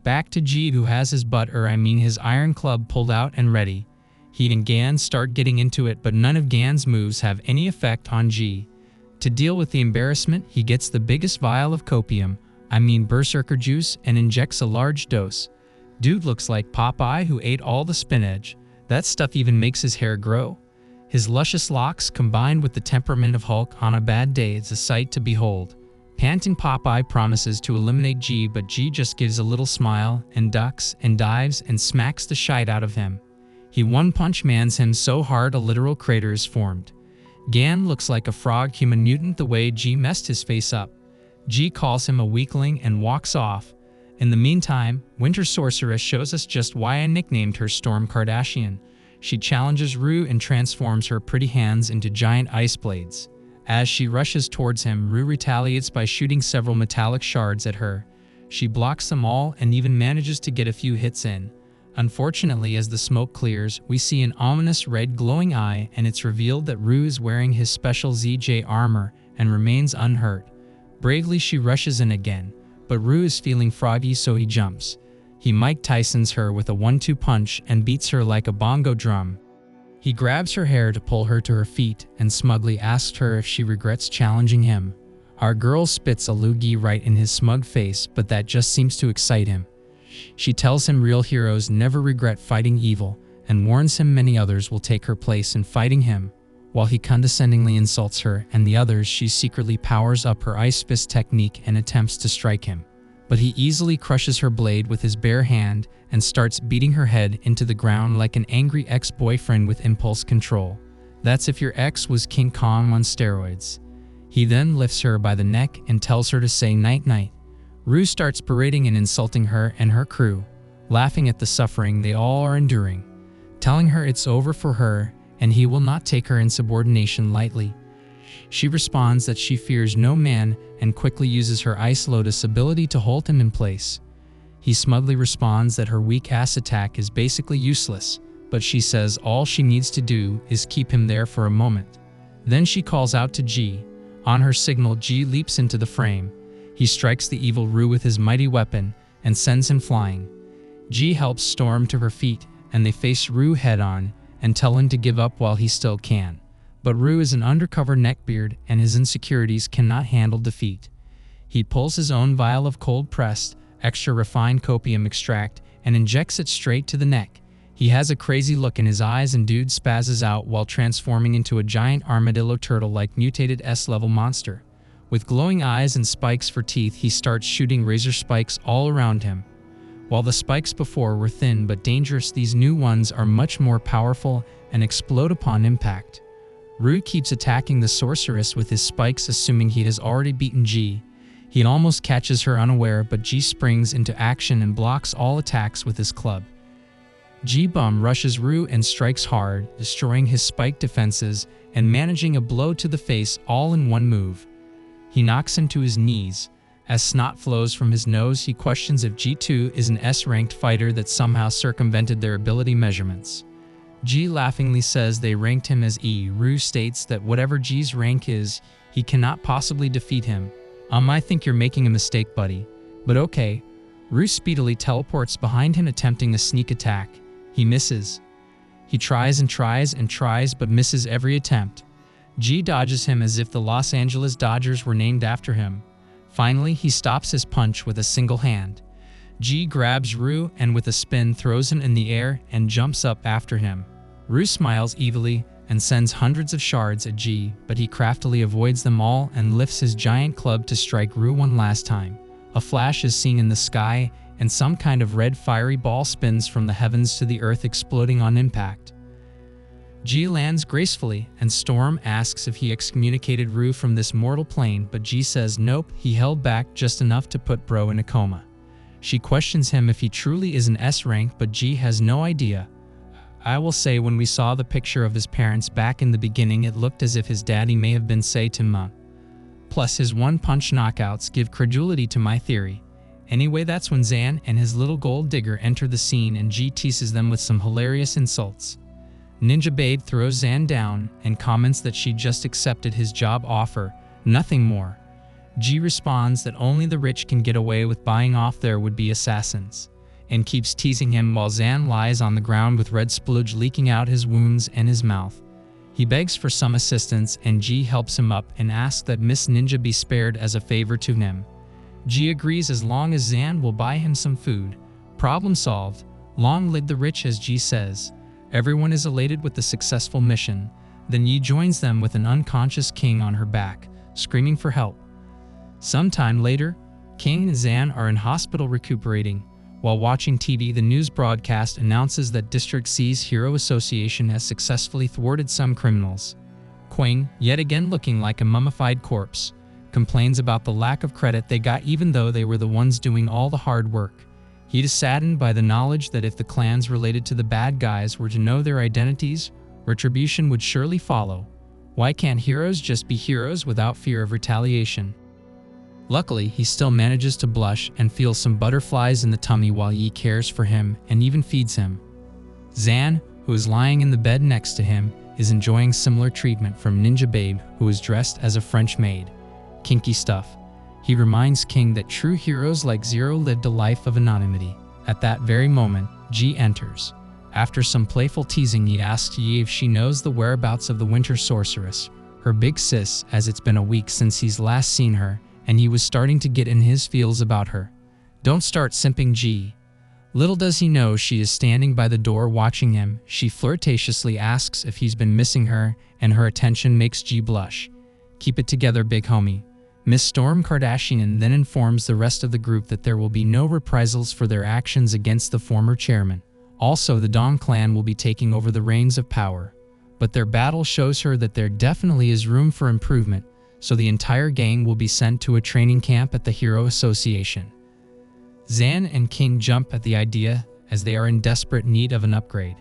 Back to Ji, who has his his iron club pulled out and ready. He and Gan start getting into it, but none of Gan's moves have any effect on Ji. To deal with the embarrassment, he gets the biggest vial of copium, berserker juice, and injects a large dose. Dude looks like Popeye who ate all the spinach. That stuff even makes his hair grow. His luscious locks combined with the temperament of Hulk on a bad day is a sight to behold. Panting Popeye promises to eliminate Ji, but Ji just gives a little smile and ducks and dives and smacks the shite out of him. He one-punch mans him so hard a literal crater is formed. Gan looks like a frog human mutant the way Ji messed his face up. Ji calls him a weakling and walks off. In the meantime, Winter Sorceress shows us just why I nicknamed her Storm Kardashian. She challenges Rue and transforms her pretty hands into giant ice blades. As she rushes towards him, Rue retaliates by shooting several metallic shards at her. She blocks them all and even manages to get a few hits in. Unfortunately, as the smoke clears, we see an ominous red glowing eye, and it's revealed that Rue is wearing his special ZJ armor and remains unhurt. Bravely, she rushes in again, but Rue is feeling froggy, so he jumps. He Mike Tysons her with a 1-2 punch and beats her like a bongo drum. He grabs her hair to pull her to her feet and smugly asks her if she regrets challenging him. Our girl spits a loogie right in his smug face, but that just seems to excite him. She tells him real heroes never regret fighting evil and warns him many others will take her place in fighting him. While he condescendingly insults her and the others, she secretly powers up her ice fist technique and attempts to strike him. But he easily crushes her blade with his bare hand and starts beating her head into the ground like an angry ex-boyfriend with impulse control. That's if your ex was King Kong on steroids. He then lifts her by the neck and tells her to say night-night. Rue starts berating and insulting her and her crew, laughing at the suffering they all are enduring, telling her it's over for her and he will not take her insubordination lightly. She responds that she fears no man and quickly uses her Ice Lotus ability to hold him in place. He smugly responds that her weak-ass attack is basically useless, but she says all she needs to do is keep him there for a moment. Then she calls out to Ji. On her signal, Ji leaps into the frame. He strikes the evil Rue with his mighty weapon and sends him flying. Ji helps Storm to her feet, and they face Rue head-on and tell him to give up while he still can. But Rue is an undercover neckbeard, and his insecurities cannot handle defeat. He pulls his own vial of cold-pressed, extra-refined copium extract and injects it straight to the neck. He has a crazy look in his eyes, and dude spazzes out while transforming into a giant armadillo turtle-like mutated S-level monster. With glowing eyes and spikes for teeth, he starts shooting razor spikes all around him. While the spikes before were thin but dangerous, these new ones are much more powerful and explode upon impact. Rue keeps attacking the sorceress with his spikes, assuming he has already beaten Ji. He almost catches her unaware, but Ji springs into action and blocks all attacks with his club. Ji-Bum rushes Rue and strikes hard, destroying his spike defenses and managing a blow to the face all in one move. He knocks him to his knees. As snot flows from his nose, he questions if G2 is an S-ranked fighter that somehow circumvented their ability measurements. G laughingly says they ranked him as E. Rue states that whatever G's rank is, he cannot possibly defeat him. I think you're making a mistake, buddy. But okay. Ru speedily teleports behind him, attempting a sneak attack. He misses. He tries and tries and tries but misses every attempt. Jie dodges him as if the Los Angeles Dodgers were named after him. Finally, he stops his punch with a single hand. Jie grabs Ru and with a spin throws him in the air and jumps up after him. Ru smiles evilly and sends hundreds of shards at Jie, but he craftily avoids them all and lifts his giant club to strike Ru one last time. A flash is seen in the sky, and some kind of red fiery ball spins from the heavens to the earth, exploding on impact. Jie lands gracefully, and Storm asks if he excommunicated Ru from this mortal plane, but Jie says nope, he held back just enough to put Bro in a coma. She questions him if he truly is an S rank, but Jie has no idea. I will say, when we saw the picture of his parents back in the beginning, it looked as if his daddy may have been say to Ma. Plus, his one-punch knockouts give credulity to my theory. Anyway, that's when Zan and his little gold digger enter the scene, and Jie teases them with some hilarious insults. Ninja Babe throws Zan down and comments that she just accepted his job offer, nothing more. Jie responds that only the rich can get away with buying off their would-be assassins, and keeps teasing him while Zan lies on the ground with red splooge leaking out his wounds and his mouth. He begs for some assistance, and Jie helps him up and asks that Miss Ninja be spared as a favor to him. Jie agrees as long as Zan will buy him some food. Problem solved. Long live the rich, as Jie says. Everyone is elated with the successful mission. Then Yi joins them with an unconscious King on her back, screaming for help. Sometime later, King and Zan are in hospital recuperating. While watching TV, the news broadcast announces that District C's Hero Association has successfully thwarted some criminals. Quang, yet again looking like a mummified corpse, complains about the lack of credit they got even though they were the ones doing all the hard work. He is saddened by the knowledge that if the clans related to the bad guys were to know their identities, retribution would surely follow. Why can't heroes just be heroes without fear of retaliation? Luckily, he still manages to blush and feel some butterflies in the tummy while Yi cares for him and even feeds him. Zan, who is lying in the bed next to him, is enjoying similar treatment from Ninja Babe, who is dressed as a French maid. Kinky stuff. He reminds King that true heroes like Zero lived a life of anonymity. At that very moment, Jie enters. After some playful teasing, he asks Yi if she knows the whereabouts of the Winter Sorceress, her big sis, as it's been a week since he's last seen her, and he was starting to get in his feels about her. Don't start simping, Jie. Little does he know she is standing by the door watching him. She flirtatiously asks if he's been missing her, and her attention makes Jie blush. Keep it together, big homie. Miss Storm Kardashian then informs the rest of the group that there will be no reprisals for their actions against the former chairman. Also, the Dong clan will be taking over the reins of power. But their battle shows her that there definitely is room for improvement, so the entire gang will be sent to a training camp at the Hero Association. Zan and King jump at the idea as they are in desperate need of an upgrade.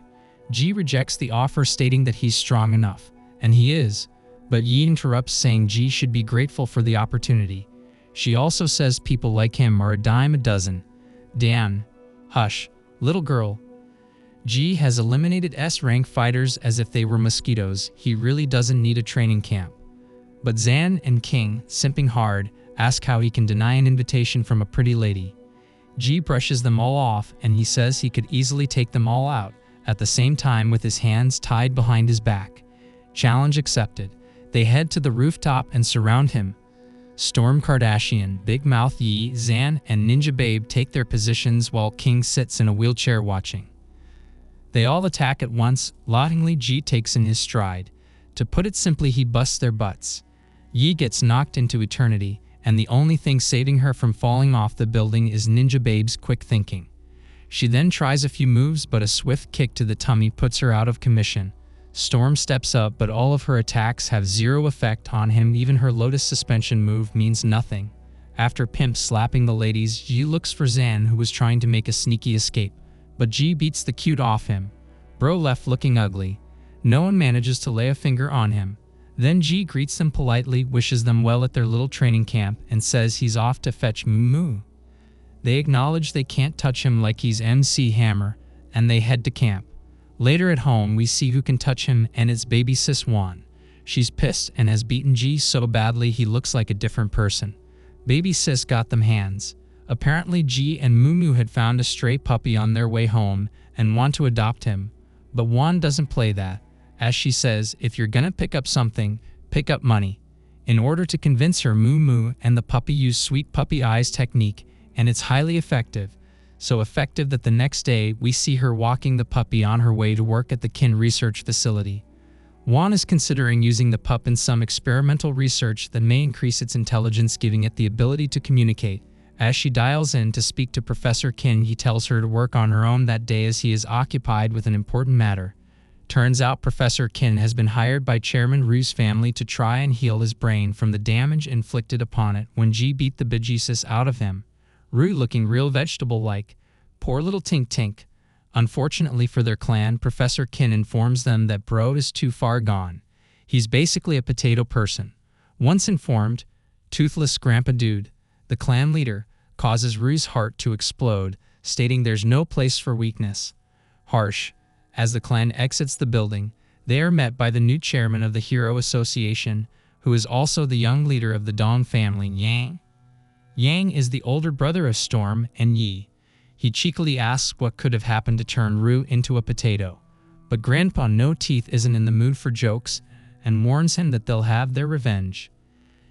Jie rejects the offer, stating that he's strong enough, and he is, but Yi interrupts, saying Jie should be grateful for the opportunity. She also says people like him are a dime a dozen. Dan, hush, little girl. Jie has eliminated S-rank fighters as if they were mosquitoes. He really doesn't need a training camp. But Zan and King, simping hard, ask how he can deny an invitation from a pretty lady. Jie brushes them all off, and he says he could easily take them all out, at the same time with his hands tied behind his back. Challenge accepted. They head to the rooftop and surround him. Storm Kardashian, Big Mouth Yi, Zan, and Ninja Babe take their positions while King sits in a wheelchair watching. They all attack at once. Laughingly, Jie takes in his stride. To put it simply, he busts their butts. Yi gets knocked into eternity, and the only thing saving her from falling off the building is Ninja Babe's quick thinking. She then tries a few moves, but a swift kick to the tummy puts her out of commission. Storm steps up, but all of her attacks have zero effect on him. Even her Lotus suspension move means nothing. After pimp slapping the ladies, Jie looks for Zan, who was trying to make a sneaky escape, but Jie beats the cute off him. Bro left looking ugly. No one manages to lay a finger on him. Then Jie greets them politely, wishes them well at their little training camp, and says he's off to fetch Moo. They acknowledge they can't touch him like he's MC Hammer, and they head to camp. Later at home, we see who can touch him, and it's baby sis Wan. She's pissed and has beaten Jie so badly he looks like a different person. Baby sis got them hands, Apparently Ji and Mumu had found a stray puppy on their way home and want to adopt him, but Wan doesn't play that, as she says, if you're gonna pick up something, pick up money. In order to convince her, Mumu and the puppy use sweet puppy eyes technique, and it's highly effective. So effective that the next day we see her walking the puppy on her way to work at the Kin research facility. Wan is considering using the pup in some experimental research that may increase its intelligence, giving it the ability to communicate. As she dials in to speak to Professor Kin, he tells her to work on her own that day as he is occupied with an important matter. Turns out Professor Kin has been hired by Chairman Ru's family to try and heal his brain from the damage inflicted upon it when Ji beat the bejesus out of him. Ru looking real vegetable-like. Poor little Tink Tink. Unfortunately for their clan, Professor Kin informs them that Bro is too far gone. He's basically a potato person. Once informed, toothless grandpa dude, the clan leader, causes Ru's heart to explode, stating there's no place for weakness. Harsh. As the clan exits the building, they are met by the new chairman of the Hero Association, who is also the young leader of the Dong family, Yang. Yang is the older brother of Storm and Yi. He cheekily asks what could have happened to turn Ru into a potato, but Grandpa No Teeth isn't in the mood for jokes and warns him that they'll have their revenge.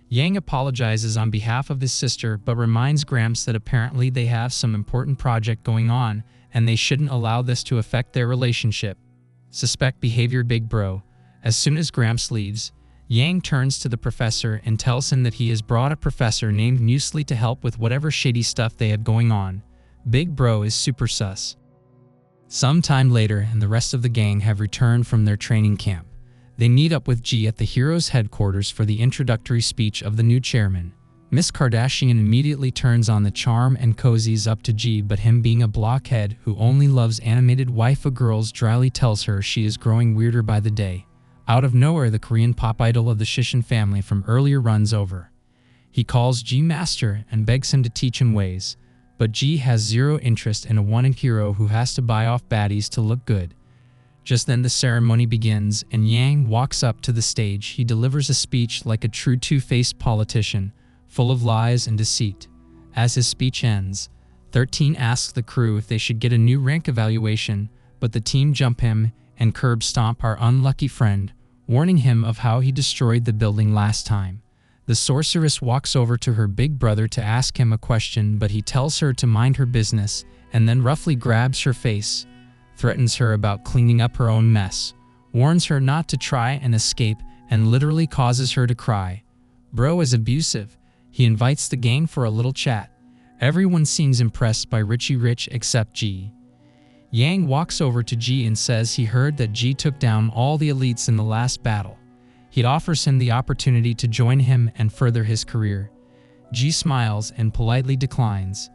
Yang apologizes on behalf of his sister but reminds Gramps that apparently they have some important project going on and they shouldn't allow this to affect their relationship. Suspect behavior, big bro. As soon as Gramps leaves, Yang turns to the professor and tells him that he has brought a professor named Muesli to help with whatever shady stuff they have going on. Big bro is super sus. Sometime later, and the rest of the gang have returned from their training camp. They meet up with Ji at the Heroes' headquarters for the introductory speech of the new chairman. Miss Kardashian immediately turns on the charm and cozies up to Ji, but him being a blockhead who only loves animated waifu girls dryly tells her she is growing weirder by the day. Out of nowhere, the Korean pop idol of the Shishin family from earlier runs over. He calls Ji master and begs him to teach him ways, but Ji has zero interest in a one-in hero who has to buy off baddies to look good. Just then the ceremony begins and Yang walks up to the stage. He delivers a speech like a true two-faced politician, full of lies and deceit. As his speech ends, 13 asks the crew if they should get a new rank evaluation, but the team jump him and curb stomp our unlucky friend, warning him of how he destroyed the building last time. The sorceress walks over to her big brother to ask him a question, but he tells her to mind her business and then roughly grabs her face, threatens her about cleaning up her own mess, warns her not to try and escape, and literally causes her to cry. Bro is abusive. He invites the gang for a little chat. Everyone seems impressed by Richie Rich except Ji. Yang walks over to Ji and says he heard that Ji took down all the elites in the last battle. He offers him the opportunity to join him and further his career. Ji smiles and politely declines.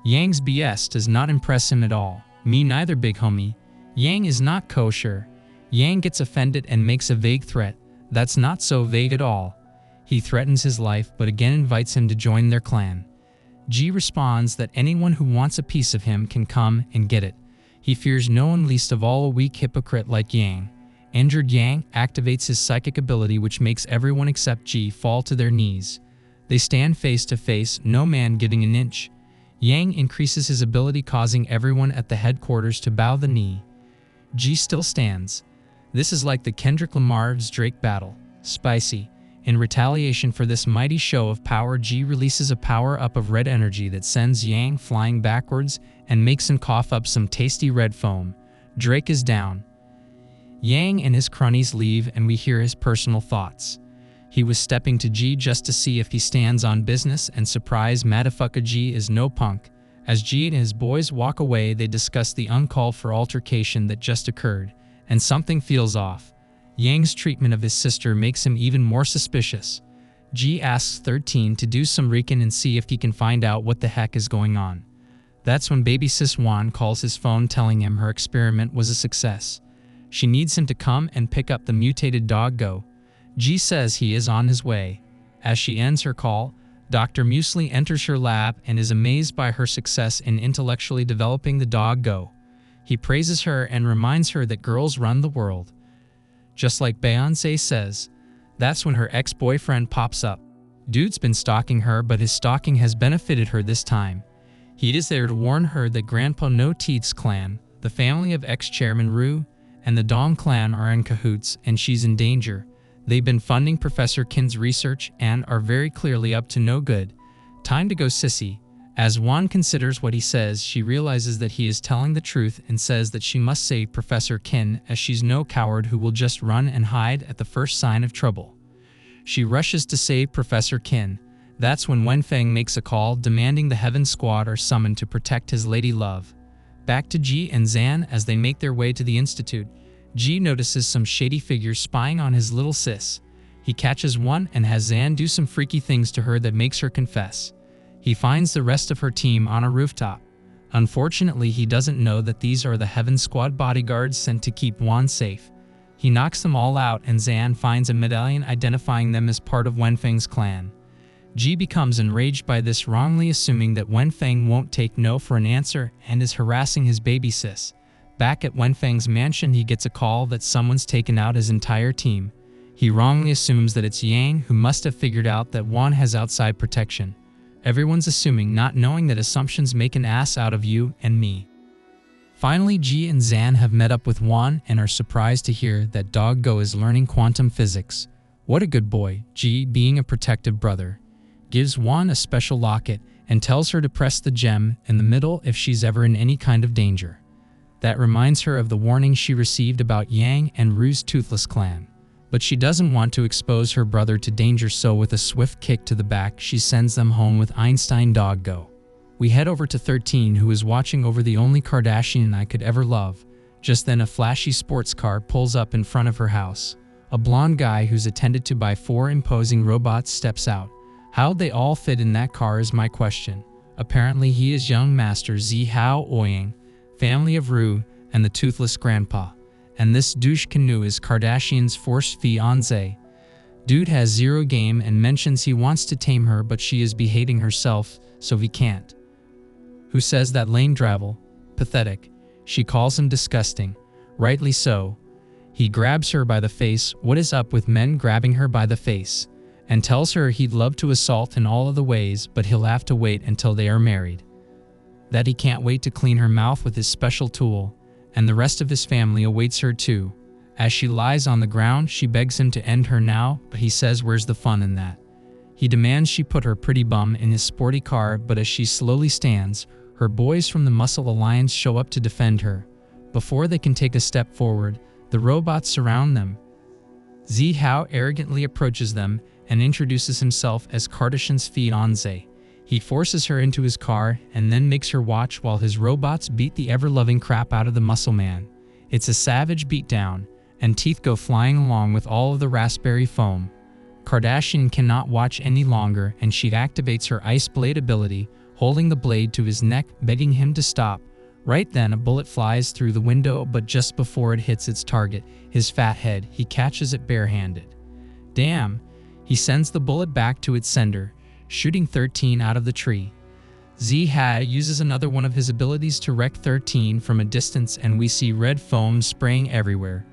Yang's BS does not impress him at all. Me neither, big homie. Yang is not kosher. Yang gets offended and makes a vague threat. That's not so vague at all. He threatens his life but again invites him to join their clan. Ji responds that anyone who wants a piece of him can come and get it. He fears no one, least of all a weak hypocrite like Yang. Injured Yang activates his psychic ability, which makes everyone except Ji fall to their knees. They stand face to face, no man giving an inch. Yang increases his ability, causing everyone at the headquarters to bow the knee. Ji still stands. This is like the Kendrick Lamar's Drake battle. Spicy. In retaliation for this mighty show of power, Ji releases a power-up of red energy that sends Yang flying backwards and makes him cough up some tasty red foam. Drake is down. Yang and his cronies leave and we hear his personal thoughts. He was stepping to Ji just to see if he stands on business, and surprise motherfucker, Ji is no punk. As Ji and his boys walk away, they discuss the uncalled for altercation that just occurred, and something feels off. Yang's treatment of his sister makes him even more suspicious. Ji asks 13 to do some recon and see if he can find out what the heck is going on. That's when baby sis Wan calls his phone telling him her experiment was a success. She needs him to come and pick up the mutated doggo. Ji says he is on his way. As she ends her call, Dr. Muesli enters her lab and is amazed by her success in intellectually developing the doggo. He praises her and reminds her that girls run the world. Just like Beyonce says. That's when her ex-boyfriend pops up. Dude's been stalking her, but his stalking has benefited her this time. He is there to warn her that Grandpa No Teeth's clan, the family of ex-chairman Ru, and the Dong clan are in cahoots and she's in danger. They've been funding Professor Kin's research and are very clearly up to no good. Time to go, sissy. As Juan considers what he says, she realizes that he is telling the truth and says that she must save Professor Kin, as she's no coward who will just run and hide at the first sign of trouble. She rushes to save Professor Kin. That's when Wenfeng makes a call demanding the Heaven Squad are summoned to protect his lady love. Back to Ji and Zan as they make their way to the Institute. Ji notices some shady figures spying on his little sis. He catches one and has Zan do some freaky things to her that makes her confess. He finds the rest of her team on a rooftop. Unfortunately, he doesn't know that these are the Heaven Squad bodyguards sent to keep Juan safe. He knocks them all out and Zan finds a medallion identifying them as part of Wenfeng's clan. Ji becomes enraged by this, wrongly assuming that Wenfeng won't take no for an answer and is harassing his baby sis. Back at Wenfeng's mansion, he gets a call that someone's taken out his entire team. He wrongly assumes that it's Yang, who must have figured out that Juan has outside protection. Everyone's assuming, not knowing that assumptions make an ass out of you and me. Finally, Ji and Zan have met up with Juan and are surprised to hear that Dog Go is learning quantum physics. What a good boy. Ji, being a protective brother, gives Juan a special locket and tells her to press the gem in the middle if she's ever in any kind of danger. That reminds her of the warning she received about Yang and Ru's toothless clan. But she doesn't want to expose her brother to danger, so with a swift kick to the back, she sends them home with Einstein Dog Go. We head over to 13, who is watching over the only Kardashian I could ever love. Just then a flashy sports car pulls up in front of her house. A blonde guy who's attended to by 4 imposing robots steps out. How'd they all fit in that car is my question. Apparently he is young Master Zi Hao Ouyang, family of Ru, and the toothless grandpa. And this douche canoe is Kardashian's forced fiancé. Dude has zero game and mentions he wants to tame her, but she is behaving herself, so he can't. Who says that lame drivel? Pathetic. She calls him disgusting. Rightly so. He grabs her by the face. What is up with men grabbing her by the face? And tells her he'd love to assault in all of the ways, but he'll have to wait until they are married. That he can't wait to clean her mouth with his special tool, and the rest of his family awaits her too. As she lies on the ground, she begs him to end her now, but he says where's the fun in that? He demands she put her pretty bum in his sporty car, but as she slowly stands, her boys from the Muscle Alliance show up to defend her. Before they can take a step forward, the robots surround them. Zi Hao arrogantly approaches them and introduces himself as Kardashian's fiancé. He forces her into his car and then makes her watch while his robots beat the ever-loving crap out of the muscle man. It's a savage beatdown, and teeth go flying along with all of the raspberry foam. Kardashian cannot watch any longer, and she activates her ice blade ability, holding the blade to his neck, begging him to stop. Right then, a bullet flies through the window, but just before it hits its target, his fat head, he catches it barehanded. Damn! He sends the bullet back to its sender, shooting 13 out of the tree. Zi Hao uses another one of his abilities to wreck 13 from a distance, and we see red foam spraying everywhere.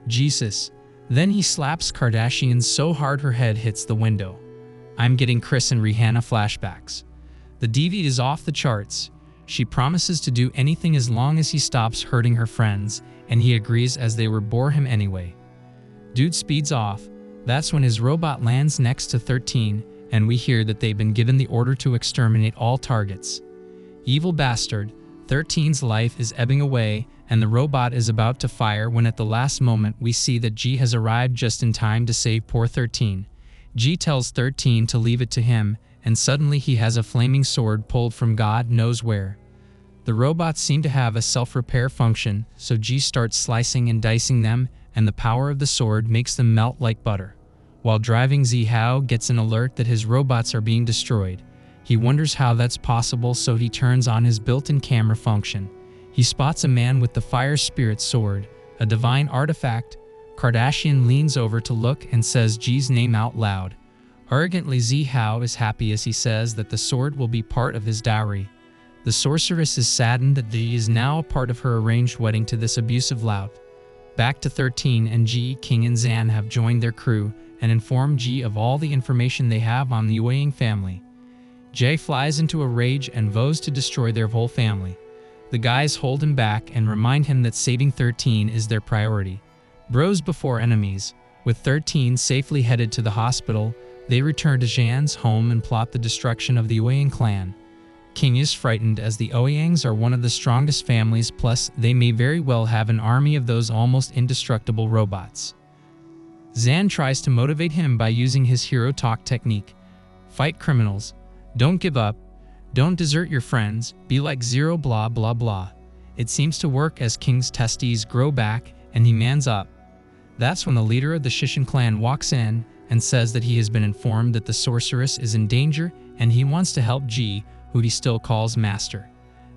Jesus. Then he slaps Kardashian so hard her head hits the window. I'm getting Chris and Rihanna flashbacks. The DVD is off the charts. She promises to do anything as long as he stops hurting her friends, and he agrees as they will bore him anyway. Dude speeds off. That's when his robot lands next to 13, and we hear that they've been given the order to exterminate all targets. Evil bastard, 13's life is ebbing away, and the robot is about to fire when at the last moment we see that G has arrived just in time to save poor 13. G tells 13 to leave it to him, and suddenly he has a flaming sword pulled from God knows where. The robots seem to have a self-repair function, so G starts slicing and dicing them, and the power of the sword makes them melt like butter. While driving, Zi Hao gets an alert that his robots are being destroyed. He wonders how that's possible, so he turns on his built-in camera function. He spots a man with the fire spirit sword, a divine artifact. Kardashian leans over to look and says G's name out loud. Arrogantly, Zi Hao is happy as he says that the sword will be part of his dowry. The sorceress is saddened that G is now a part of her arranged wedding to this abusive lout. Back to 13, and G, King and Zan have joined their crew and inform G of all the information they have on the Ouyang family. Jie flies into a rage and vows to destroy their whole family. The guys hold him back and remind him that saving 13 is their priority. Bros before enemies. With 13 safely headed to the hospital, they return to Zhan's home and plot the destruction of the Ouyang clan. King is frightened as the Ouyangs are one of the strongest families, plus they may very well have an army of those almost indestructible robots. Zhan tries to motivate him by using his hero talk technique. Fight criminals. Don't give up. Don't desert your friends. Be like Zero blah blah blah. It seems to work as King's testes grow back and he mans up. That's when the leader of the Shishin clan walks in and says that he has been informed that the sorceress is in danger and he wants to help Jie, who he still calls master.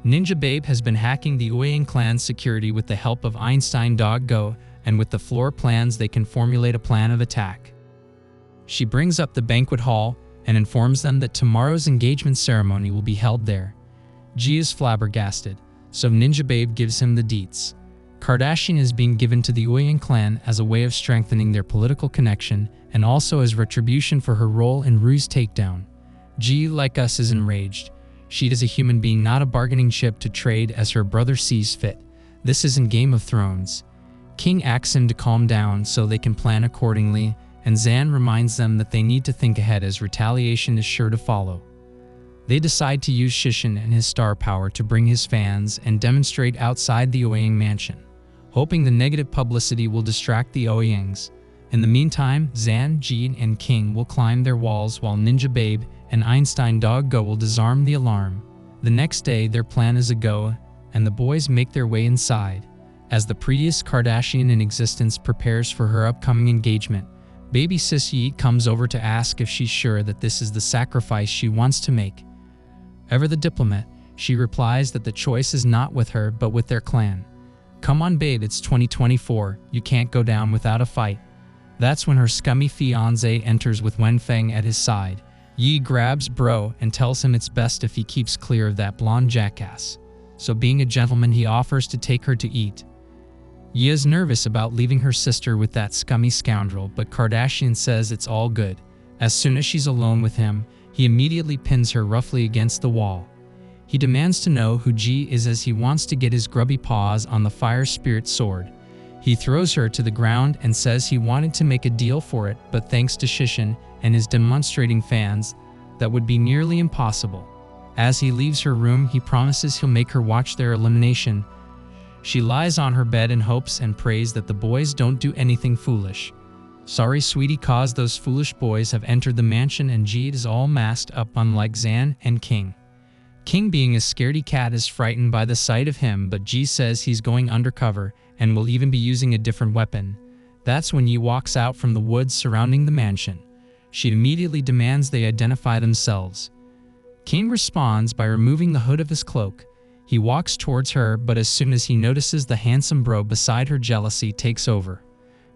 Ninja Babe has been hacking the Ouyang clan's security with the help of Einstein Dog Go, and with the floor plans they can formulate a plan of attack. She brings up the banquet hall and informs them that tomorrow's engagement ceremony will be held there. Jie is flabbergasted, so Ninja Babe gives him the deets. Kardashian is being given to the Ouyang clan as a way of strengthening their political connection and also as retribution for her role in Rue's takedown. Jie, like us, is enraged. She is a human being, not a bargaining chip to trade as her brother sees fit. This isn't Game of Thrones. King asks him to calm down so they can plan accordingly, and Zhan reminds them that they need to think ahead as retaliation is sure to follow. They decide to use Shishin and his star power to bring his fans and demonstrate outside the Ouyang mansion, hoping the negative publicity will distract the Ouyangs. In the meantime, Zhan, Jie, and King will climb their walls while Ninja Babe and Einstein Dog Go will disarm the alarm. The next day, their plan is a go, and the boys make their way inside. As the prettiest Kardashian in existence prepares for her upcoming engagement, baby sis Yi comes over to ask if she's sure that this is the sacrifice she wants to make. Ever the diplomat, she replies that the choice is not with her but with their clan. Come on babe, it's 2024, you can't go down without a fight. That's when her scummy fiancé enters with Wenfeng at his side. Yi grabs bro and tells him it's best if he keeps clear of that blonde jackass. So being a gentleman, he offers to take her to eat. Yi is nervous about leaving her sister with that scummy scoundrel, but Kardashian says it's all good. As soon as she's alone with him, he immediately pins her roughly against the wall. He demands to know who Jie is as he wants to get his grubby paws on the fire spirit sword. He throws her to the ground and says he wanted to make a deal for it, but thanks to Shishin and his demonstrating fans, that would be nearly impossible. As he leaves her room, he promises he'll make her watch their elimination. She lies on her bed and hopes and prays that the boys don't do anything foolish. Sorry sweetie, cause those foolish boys have entered the mansion and Jie is all masked up, unlike Zhan and King. King, being a scaredy cat, is frightened by the sight of him, but Jie says he's going undercover and will even be using a different weapon. That's when Yi walks out from the woods surrounding the mansion. She immediately demands they identify themselves. King responds by removing the hood of his cloak. He walks towards her, but as soon as he notices the handsome bro beside her, jealousy takes over.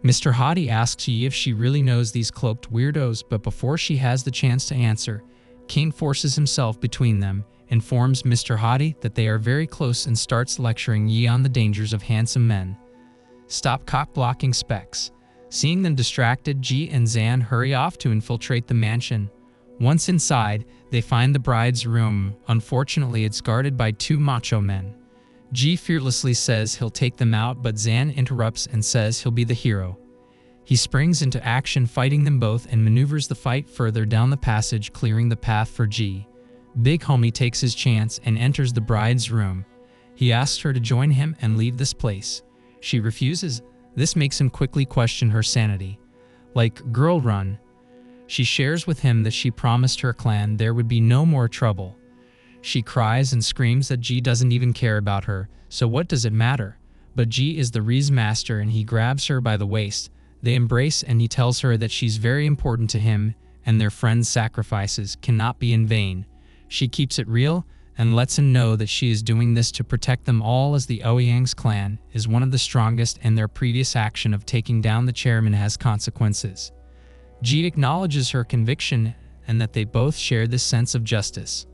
Mr. Hottie asks Yi if she really knows these cloaked weirdos, but before she has the chance to answer, King forces himself between them, informs Mr. Hottie that they are very close and starts lecturing Yi on the dangers of handsome men. Stop cock-blocking specs. Seeing them distracted, Jie and Zhan hurry off to infiltrate the mansion. Once inside, they find the bride's room. Unfortunately, it's guarded by two macho men. Jie fearlessly says he'll take them out, but Zhan interrupts and says he'll be the hero. He springs into action, fighting them both, and maneuvers the fight further down the passage, clearing the path for Jie. Big Homie takes his chance and enters the bride's room. He asks her to join him and leave this place. She refuses. This makes him quickly question her sanity. Like, girl, run. She shares with him that she promised her clan there would be no more trouble. She cries and screams that Jie doesn't even care about her, so what does it matter? But Jie is the Riz master and he grabs her by the waist. They embrace and he tells her that she's very important to him and their friend's sacrifices cannot be in vain. She keeps it real and lets him know that she is doing this to protect them all, as the Ouyang's clan is one of the strongest and their previous action of taking down the chairman has consequences. Jie acknowledges her conviction and that they both share this sense of justice.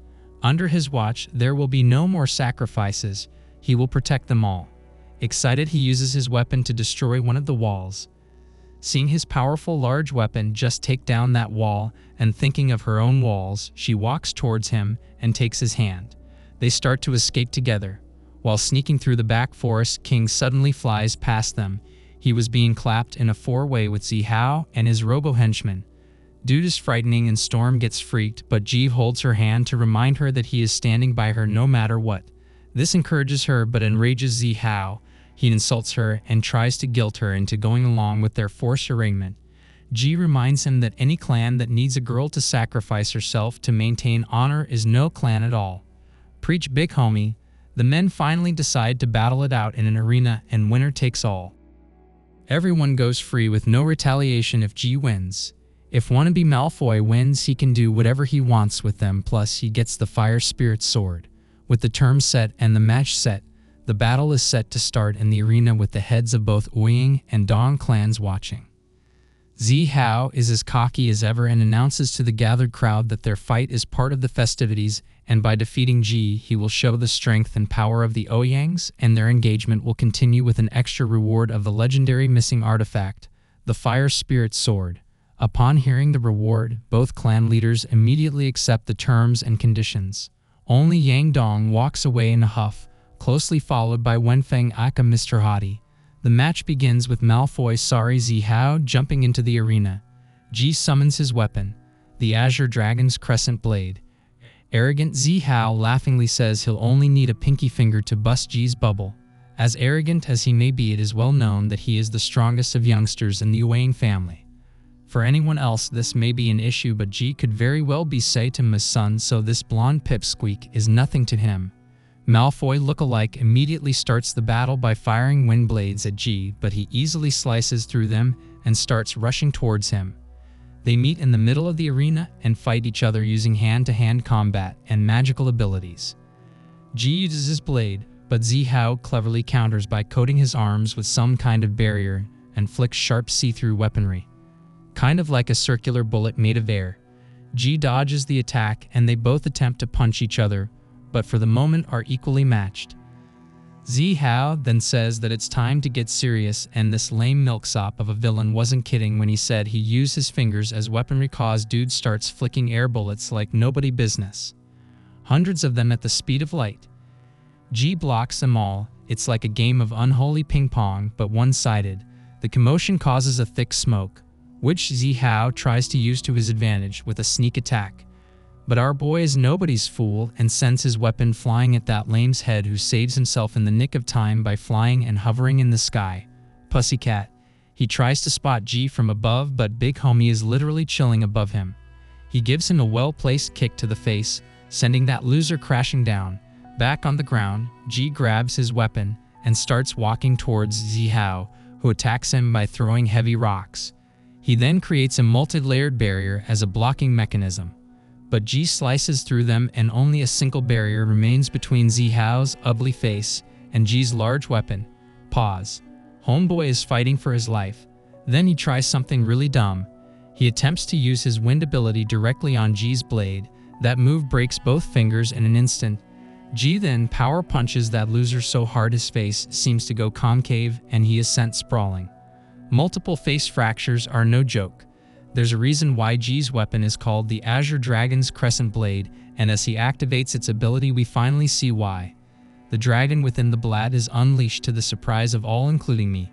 Under his watch, there will be no more sacrifices. He will protect them all. Excited, he uses his weapon to destroy one of the walls. Seeing his powerful large weapon just take down that wall and thinking of her own walls, she walks towards him and takes his hand. They start to escape together. While sneaking through the back forest, King suddenly flies past them. He was being clapped in a four-way with Zihao and his robo-henchman. Dude is frightening and Storm gets freaked, but Ji holds her hand to remind her that he is standing by her no matter what. This encourages her but enrages Zihao. He insults her and tries to guilt her into going along with their forced arraignment. Ji reminds him that any clan that needs a girl to sacrifice herself to maintain honor is no clan at all. Preach big, homie. The men finally decide to battle it out in an arena and winner takes all. Everyone goes free with no retaliation if Ji wins. If wannabe Malfoy wins, he can do whatever he wants with them, plus he gets the Fire Spirit Sword. With the terms set and the match set, the battle is set to start in the arena with the heads of both Ouyang and Dong clans watching. Zihao is as cocky as ever and announces to the gathered crowd that their fight is part of the festivities, and by defeating Ji, he will show the strength and power of the Ouyangs, and their engagement will continue with an extra reward of the legendary missing artifact, the Fire Spirit Sword. Upon hearing the reward, both clan leaders immediately accept the terms and conditions. Only Yang Dong walks away in a huff, closely followed by Wenfeng aka Mr. Hottie. The match begins with Malfoy Zihao jumping into the arena. Ji summons his weapon, the Azure Dragon's Crescent Blade. Arrogant Zihao laughingly says he'll only need a pinky finger to bust Ji's bubble. As arrogant as he may be, it is well known that he is the strongest of youngsters in the Ouyang family. For anyone else this may be an issue, but Ji could very well be Saitama's son, so this blonde pipsqueak is nothing to him. Malfoy look-alike immediately starts the battle by firing wind blades at Ji, but he easily slices through them and starts rushing towards him. They meet in the middle of the arena and fight each other using hand-to-hand combat and magical abilities. Ji uses his blade, but Zihao cleverly counters by coating his arms with some kind of barrier and flicks sharp see-through weaponry. Kind of like a circular bullet made of air. Ji dodges the attack and they both attempt to punch each other, but for the moment are equally matched. Zihao then says that it's time to get serious, and this lame milksop of a villain wasn't kidding when he said he used his fingers as weaponry, cause dude starts flicking air bullets like nobody business. Hundreds of them at the speed of light. Ji blocks them all. It's like a game of unholy ping pong, but one-sided. The commotion causes a thick smoke, which Zihao tries to use to his advantage with a sneak attack. But our boy is nobody's fool and sends his weapon flying at that lame's head, who saves himself in the nick of time by flying and hovering in the sky. Pussycat. He tries to spot Ji from above, but Big Homie is literally chilling above him. He gives him a well-placed kick to the face, sending that loser crashing down. Back on the ground, Ji grabs his weapon and starts walking towards Zihao, who attacks him by throwing heavy rocks. He then creates a multi-layered barrier as a blocking mechanism. But Ji slices through them and only a single barrier remains between Zihao's ugly face and Ji's large weapon. Pause. Homeboy is fighting for his life. Then he tries something really dumb. He attempts to use his wind ability directly on Ji's blade. That move breaks both fingers in an instant. Ji then power punches that loser so hard his face seems to go concave and he is sent sprawling. Multiple face fractures are no joke. There's a reason why Ji's weapon is called the Azure Dragon's Crescent Blade, and as he activates its ability we finally see why. The dragon within the blade is unleashed to the surprise of all, including me.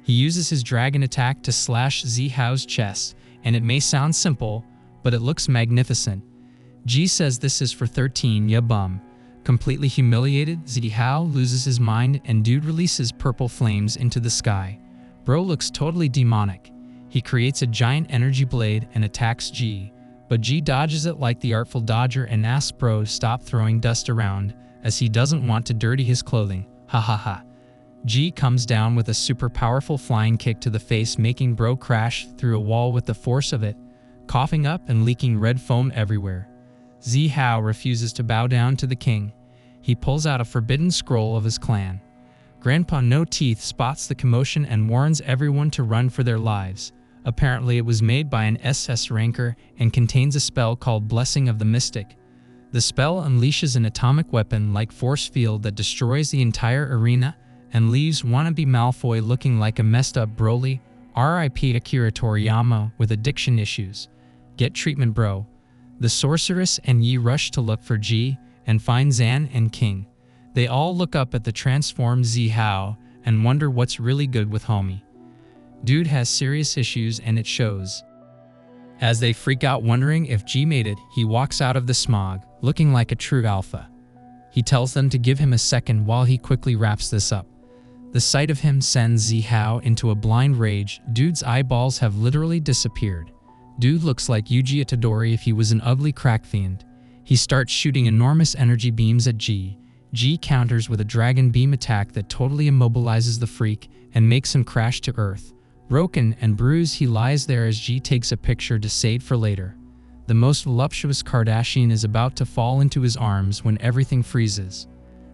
He uses his dragon attack to slash Zihao's chest, and it may sound simple, but it looks magnificent. Ji says this is for 13, ya bum. Completely humiliated, Zihao loses his mind and dude releases purple flames into the sky. Bro looks totally demonic. He creates a giant energy blade and attacks Ji, but Ji dodges it like the Artful Dodger and asks Bro to stop throwing dust around, as he doesn't want to dirty his clothing. Ha ha ha. Ji comes down with a super powerful flying kick to the face, making Bro crash through a wall with the force of it, coughing up and leaking red foam everywhere. Zihao refuses to bow down to the king. He pulls out a forbidden scroll of his clan. Grandpa No Teeth spots the commotion and warns everyone to run for their lives. Apparently it was made by an SS ranker and contains a spell called Blessing of the Mystic. The spell unleashes an atomic weapon-like force field that destroys the entire arena and leaves wannabe Malfoy looking like a messed up Broly, RIP Akira Toriyama with addiction issues. Get treatment, bro. The sorceress and Yi rush to look for Ji and find Zan and King. They all look up at the transformed Zihao and wonder what's really good with homie. Dude has serious issues and it shows. As they freak out wondering if Ji made it, he walks out of the smog, looking like a true alpha. He tells them to give him a second while he quickly wraps this up. The sight of him sends Zihao into a blind rage. Dude's eyeballs have literally disappeared. Dude looks like Yuji Itadori if he was an ugly crack fiend. He starts shooting enormous energy beams at Ji. Ji counters with a dragon beam attack that totally immobilizes the freak and makes him crash to earth. Broken and bruised, he lies there as Ji takes a picture to save for later. The most voluptuous Kardashian is about to fall into his arms when everything freezes.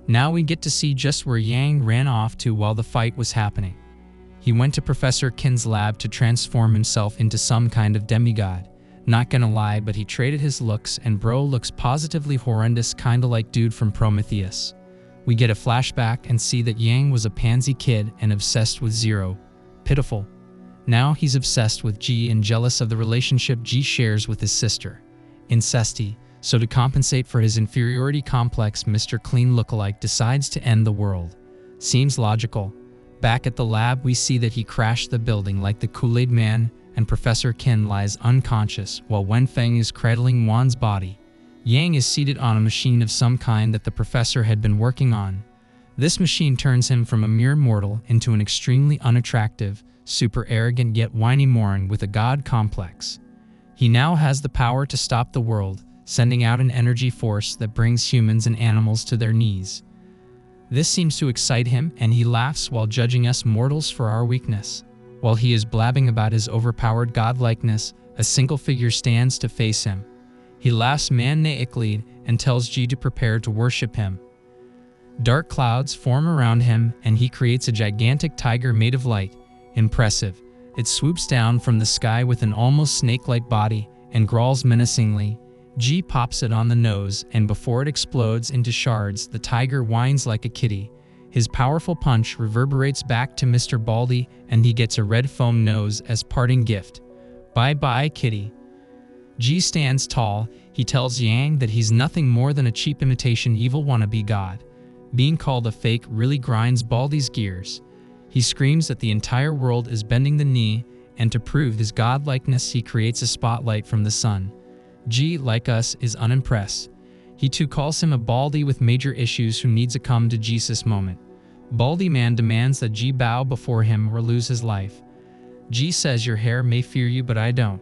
Now we get to see just where Yang ran off to while the fight was happening. He went to Professor Kin's lab to transform himself into some kind of demigod. Not gonna lie, but he traded his looks and bro looks positively horrendous, kinda like dude from Prometheus. We get a flashback and see that Yang was a pansy kid and obsessed with Zero. Pitiful. Now he's obsessed with Ji and jealous of the relationship Ji shares with his sister. Incesty. So to compensate for his inferiority complex, Mr. Clean lookalike decides to end the world. Seems logical. Back at the lab, we see that he crashed the building like the Kool-Aid Man, and Professor Kin lies unconscious while Wenfeng is cradling Wan's body. Yang is seated on a machine of some kind that the professor had been working on. This machine turns him from a mere mortal into an extremely unattractive, super arrogant yet whiny moron with a god complex. He now has the power to stop the world, sending out an energy force that brings humans and animals to their knees. This seems to excite him, and he laughs while judging us mortals for our weakness. While he is blabbing about his overpowered godlikeness, a single figure stands to face him. He laughs maniacally and tells Ji to prepare to worship him. Dark clouds form around him, and he creates a gigantic tiger made of light. Impressive. It swoops down from the sky with an almost snake-like body and growls menacingly. Ji pops it on the nose, and before it explodes into shards, the tiger whines like a kitty. His powerful punch reverberates back to Mr. Baldy, and he gets a red foam nose as parting gift. Bye-bye, kitty. Ji stands tall. He tells Yang that he's nothing more than a cheap imitation evil wannabe god. Being called a fake really grinds Baldy's gears. He screams that the entire world is bending the knee, and to prove his godlikeness, he creates a spotlight from the sun. Ji, like us, is unimpressed. He too calls him a Baldy with major issues who needs a come to Jesus moment. Baldy Man demands that Ji bow before him or lose his life. Ji says your hair may fear you, but I don't.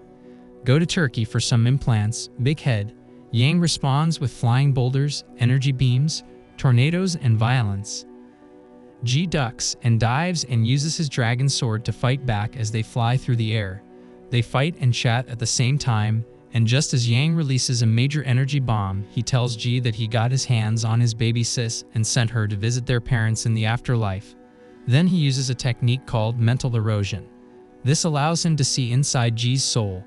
Go to Turkey for some implants, big head. Yang responds with flying boulders, energy beams, tornadoes, and violence. Ji ducks and dives and uses his dragon sword to fight back as they fly through the air. They fight and chat at the same time, and just as Yang releases a major energy bomb, he tells Ji that he got his hands on his baby sis and sent her to visit their parents in the afterlife. Then he uses a technique called mental erosion. This allows him to see inside Ji's soul.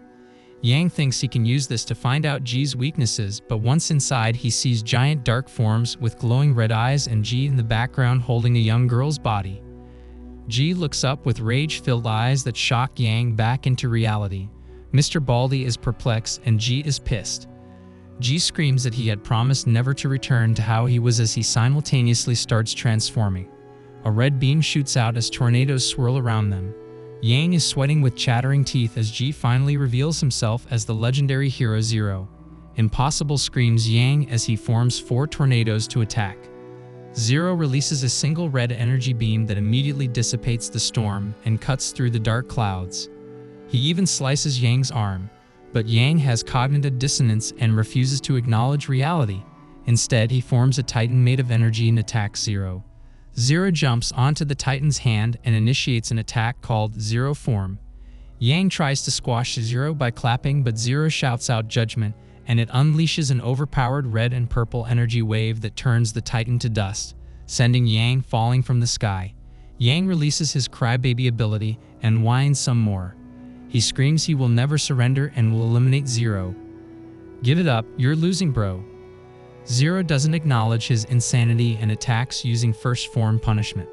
Yang thinks he can use this to find out Ji's weaknesses, but once inside he sees giant dark forms with glowing red eyes and Ji in the background holding a young girl's body. Ji looks up with rage-filled eyes that shock Yang back into reality. Mr. Baldy is perplexed and Ji is pissed. Ji screams that he had promised never to return to how he was as he simultaneously starts transforming. A red beam shoots out as tornadoes swirl around them. Yang is sweating with chattering teeth as Ji finally reveals himself as the legendary hero Zero. Impossible, screams Yang as he forms 4 tornadoes to attack. Zero releases a single red energy beam that immediately dissipates the storm and cuts through the dark clouds. He even slices Yang's arm, but Yang has cognitive dissonance and refuses to acknowledge reality. Instead, he forms a titan made of energy and attacks Zero. Zero jumps onto the Titan's hand and initiates an attack called Zero Form. Yang tries to squash Zero by clapping, but Zero shouts out judgment, and it unleashes an overpowered red and purple energy wave that turns the Titan to dust, sending Yang falling from the sky. Yang releases his crybaby ability and whines some more. He screams he will never surrender and will eliminate Zero. Give it up, you're losing, bro. Zero doesn't acknowledge his insanity and attacks using first form punishment.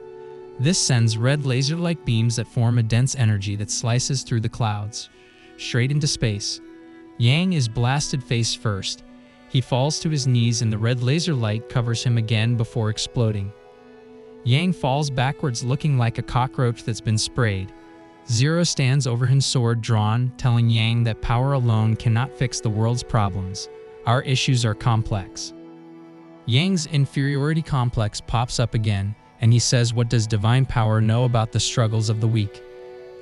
This sends red laser-like beams that form a dense energy that slices through the clouds, straight into space. Yang is blasted face first. He falls to his knees and the red laser light covers him again before exploding. Yang falls backwards looking like a cockroach that's been sprayed. Zero stands over him, sword drawn, telling Yang that power alone cannot fix the world's problems. Our issues are complex. Yang's inferiority complex pops up again, and he says, what does divine power know about the struggles of the weak?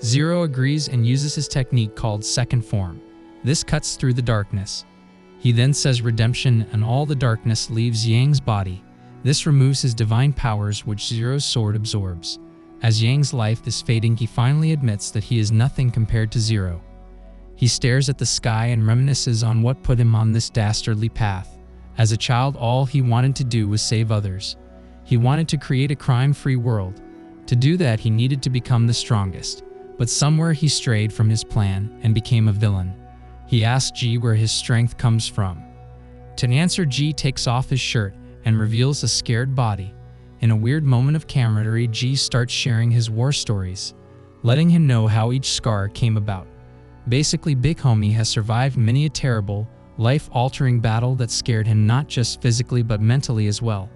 Zero agrees and uses his technique called second form. This cuts through the darkness. He then says redemption, and all the darkness leaves Yang's body. This removes his divine powers, which Zero's sword absorbs. As Yang's life is fading, he finally admits that he is nothing compared to Zero. He stares at the sky and reminisces on what put him on this dastardly path. As a child, all he wanted to do was save others. He wanted to create a crime-free world. To do that, he needed to become the strongest. But somewhere he strayed from his plan and became a villain. He asks Jie where his strength comes from. To answer, Jie takes off his shirt and reveals a scared body. In a weird moment of camaraderie, Jie starts sharing his war stories, letting him know how each scar came about. Basically, Big Homie has survived many a terrible, life-altering battle that scared him not just physically but mentally as well.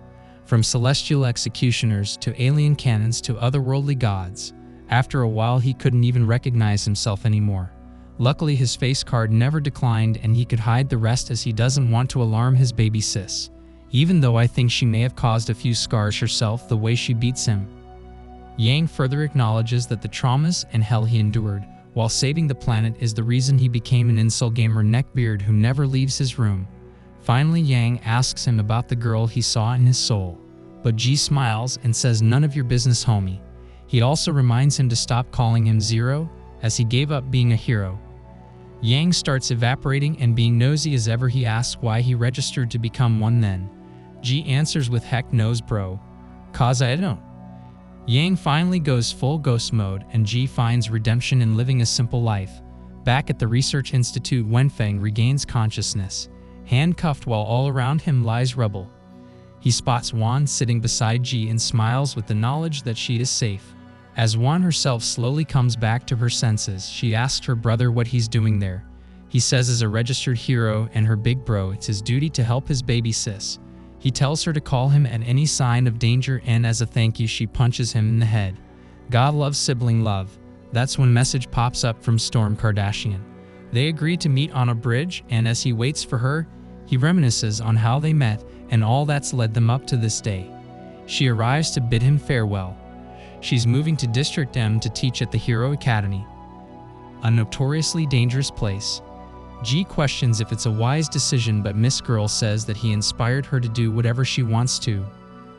From celestial executioners to alien cannons to otherworldly gods. After a while, he couldn't even recognize himself anymore. Luckily, his face card never declined and he could hide the rest as he doesn't want to alarm his baby sis. Even though I think she may have caused a few scars herself the way she beats him. Yang further acknowledges that the traumas and hell he endured while saving the planet is the reason he became an incel gamer neckbeard who never leaves his room. Finally, Yang asks him about the girl he saw in his soul. But Jie smiles and says, none of your business, homie. He also reminds him to stop calling him Zero, as he gave up being a hero. Yang starts evaporating and being nosy as ever. He asks why he registered to become one then. Jie answers with, heck knows bro. Cause I don't. Yang finally goes full ghost mode and Jie finds redemption in living a simple life. Back at the research institute, Wenfeng regains consciousness, handcuffed while all around him lies rubble. He spots Wan sitting beside Jie and smiles with the knowledge that she is safe. As Wan herself slowly comes back to her senses, she asks her brother what he's doing there. He says as a registered hero and her big bro, it's his duty to help his baby sis. He tells her to call him at any sign of danger, and as a thank you, she punches him in the head. God loves sibling love. That's when message pops up from Storm Kardashian. They agree to meet on a bridge, and as he waits for her, he reminisces on how they met and all that's led them up to this day. She arrives to bid him farewell. She's moving to District M to teach at the Hero Academy, a notoriously dangerous place. Jie questions if it's a wise decision, but Miss Girl says that he inspired her to do whatever she wants to.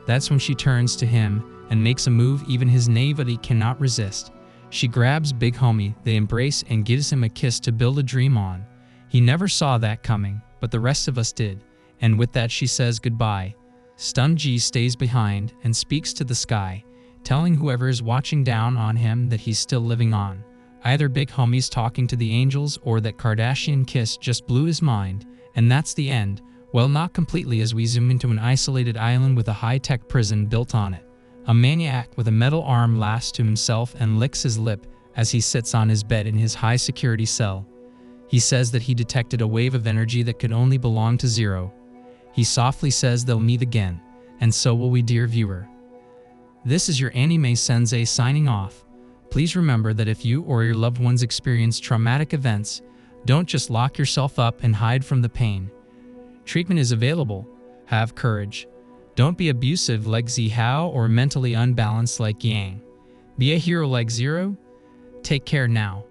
That's when she turns to him and makes a move even his naivety cannot resist. She grabs Big Homie, they embrace and gives him a kiss to build a dream on. He never saw that coming, but the rest of us did. And with that she says goodbye. Stunned, Jie stays behind and speaks to the sky, telling whoever is watching down on him that he's still living on. Either Big Homie's talking to the angels or that Kardashian kiss just blew his mind, and that's the end. Well, not completely, as we zoom into an isolated island with a high-tech prison built on it. A maniac with a metal arm laughs to himself and licks his lip as he sits on his bed in his high-security cell. He says that he detected a wave of energy that could only belong to Zero. He softly says they'll meet again, and so will we, dear viewer. This is your anime sensei signing off. Please remember that if you or your loved ones experience traumatic events, don't just lock yourself up and hide from the pain. Treatment is available. Have courage. Don't be abusive like Zihao or mentally unbalanced like Yang. Be a hero like Zero. Take care now.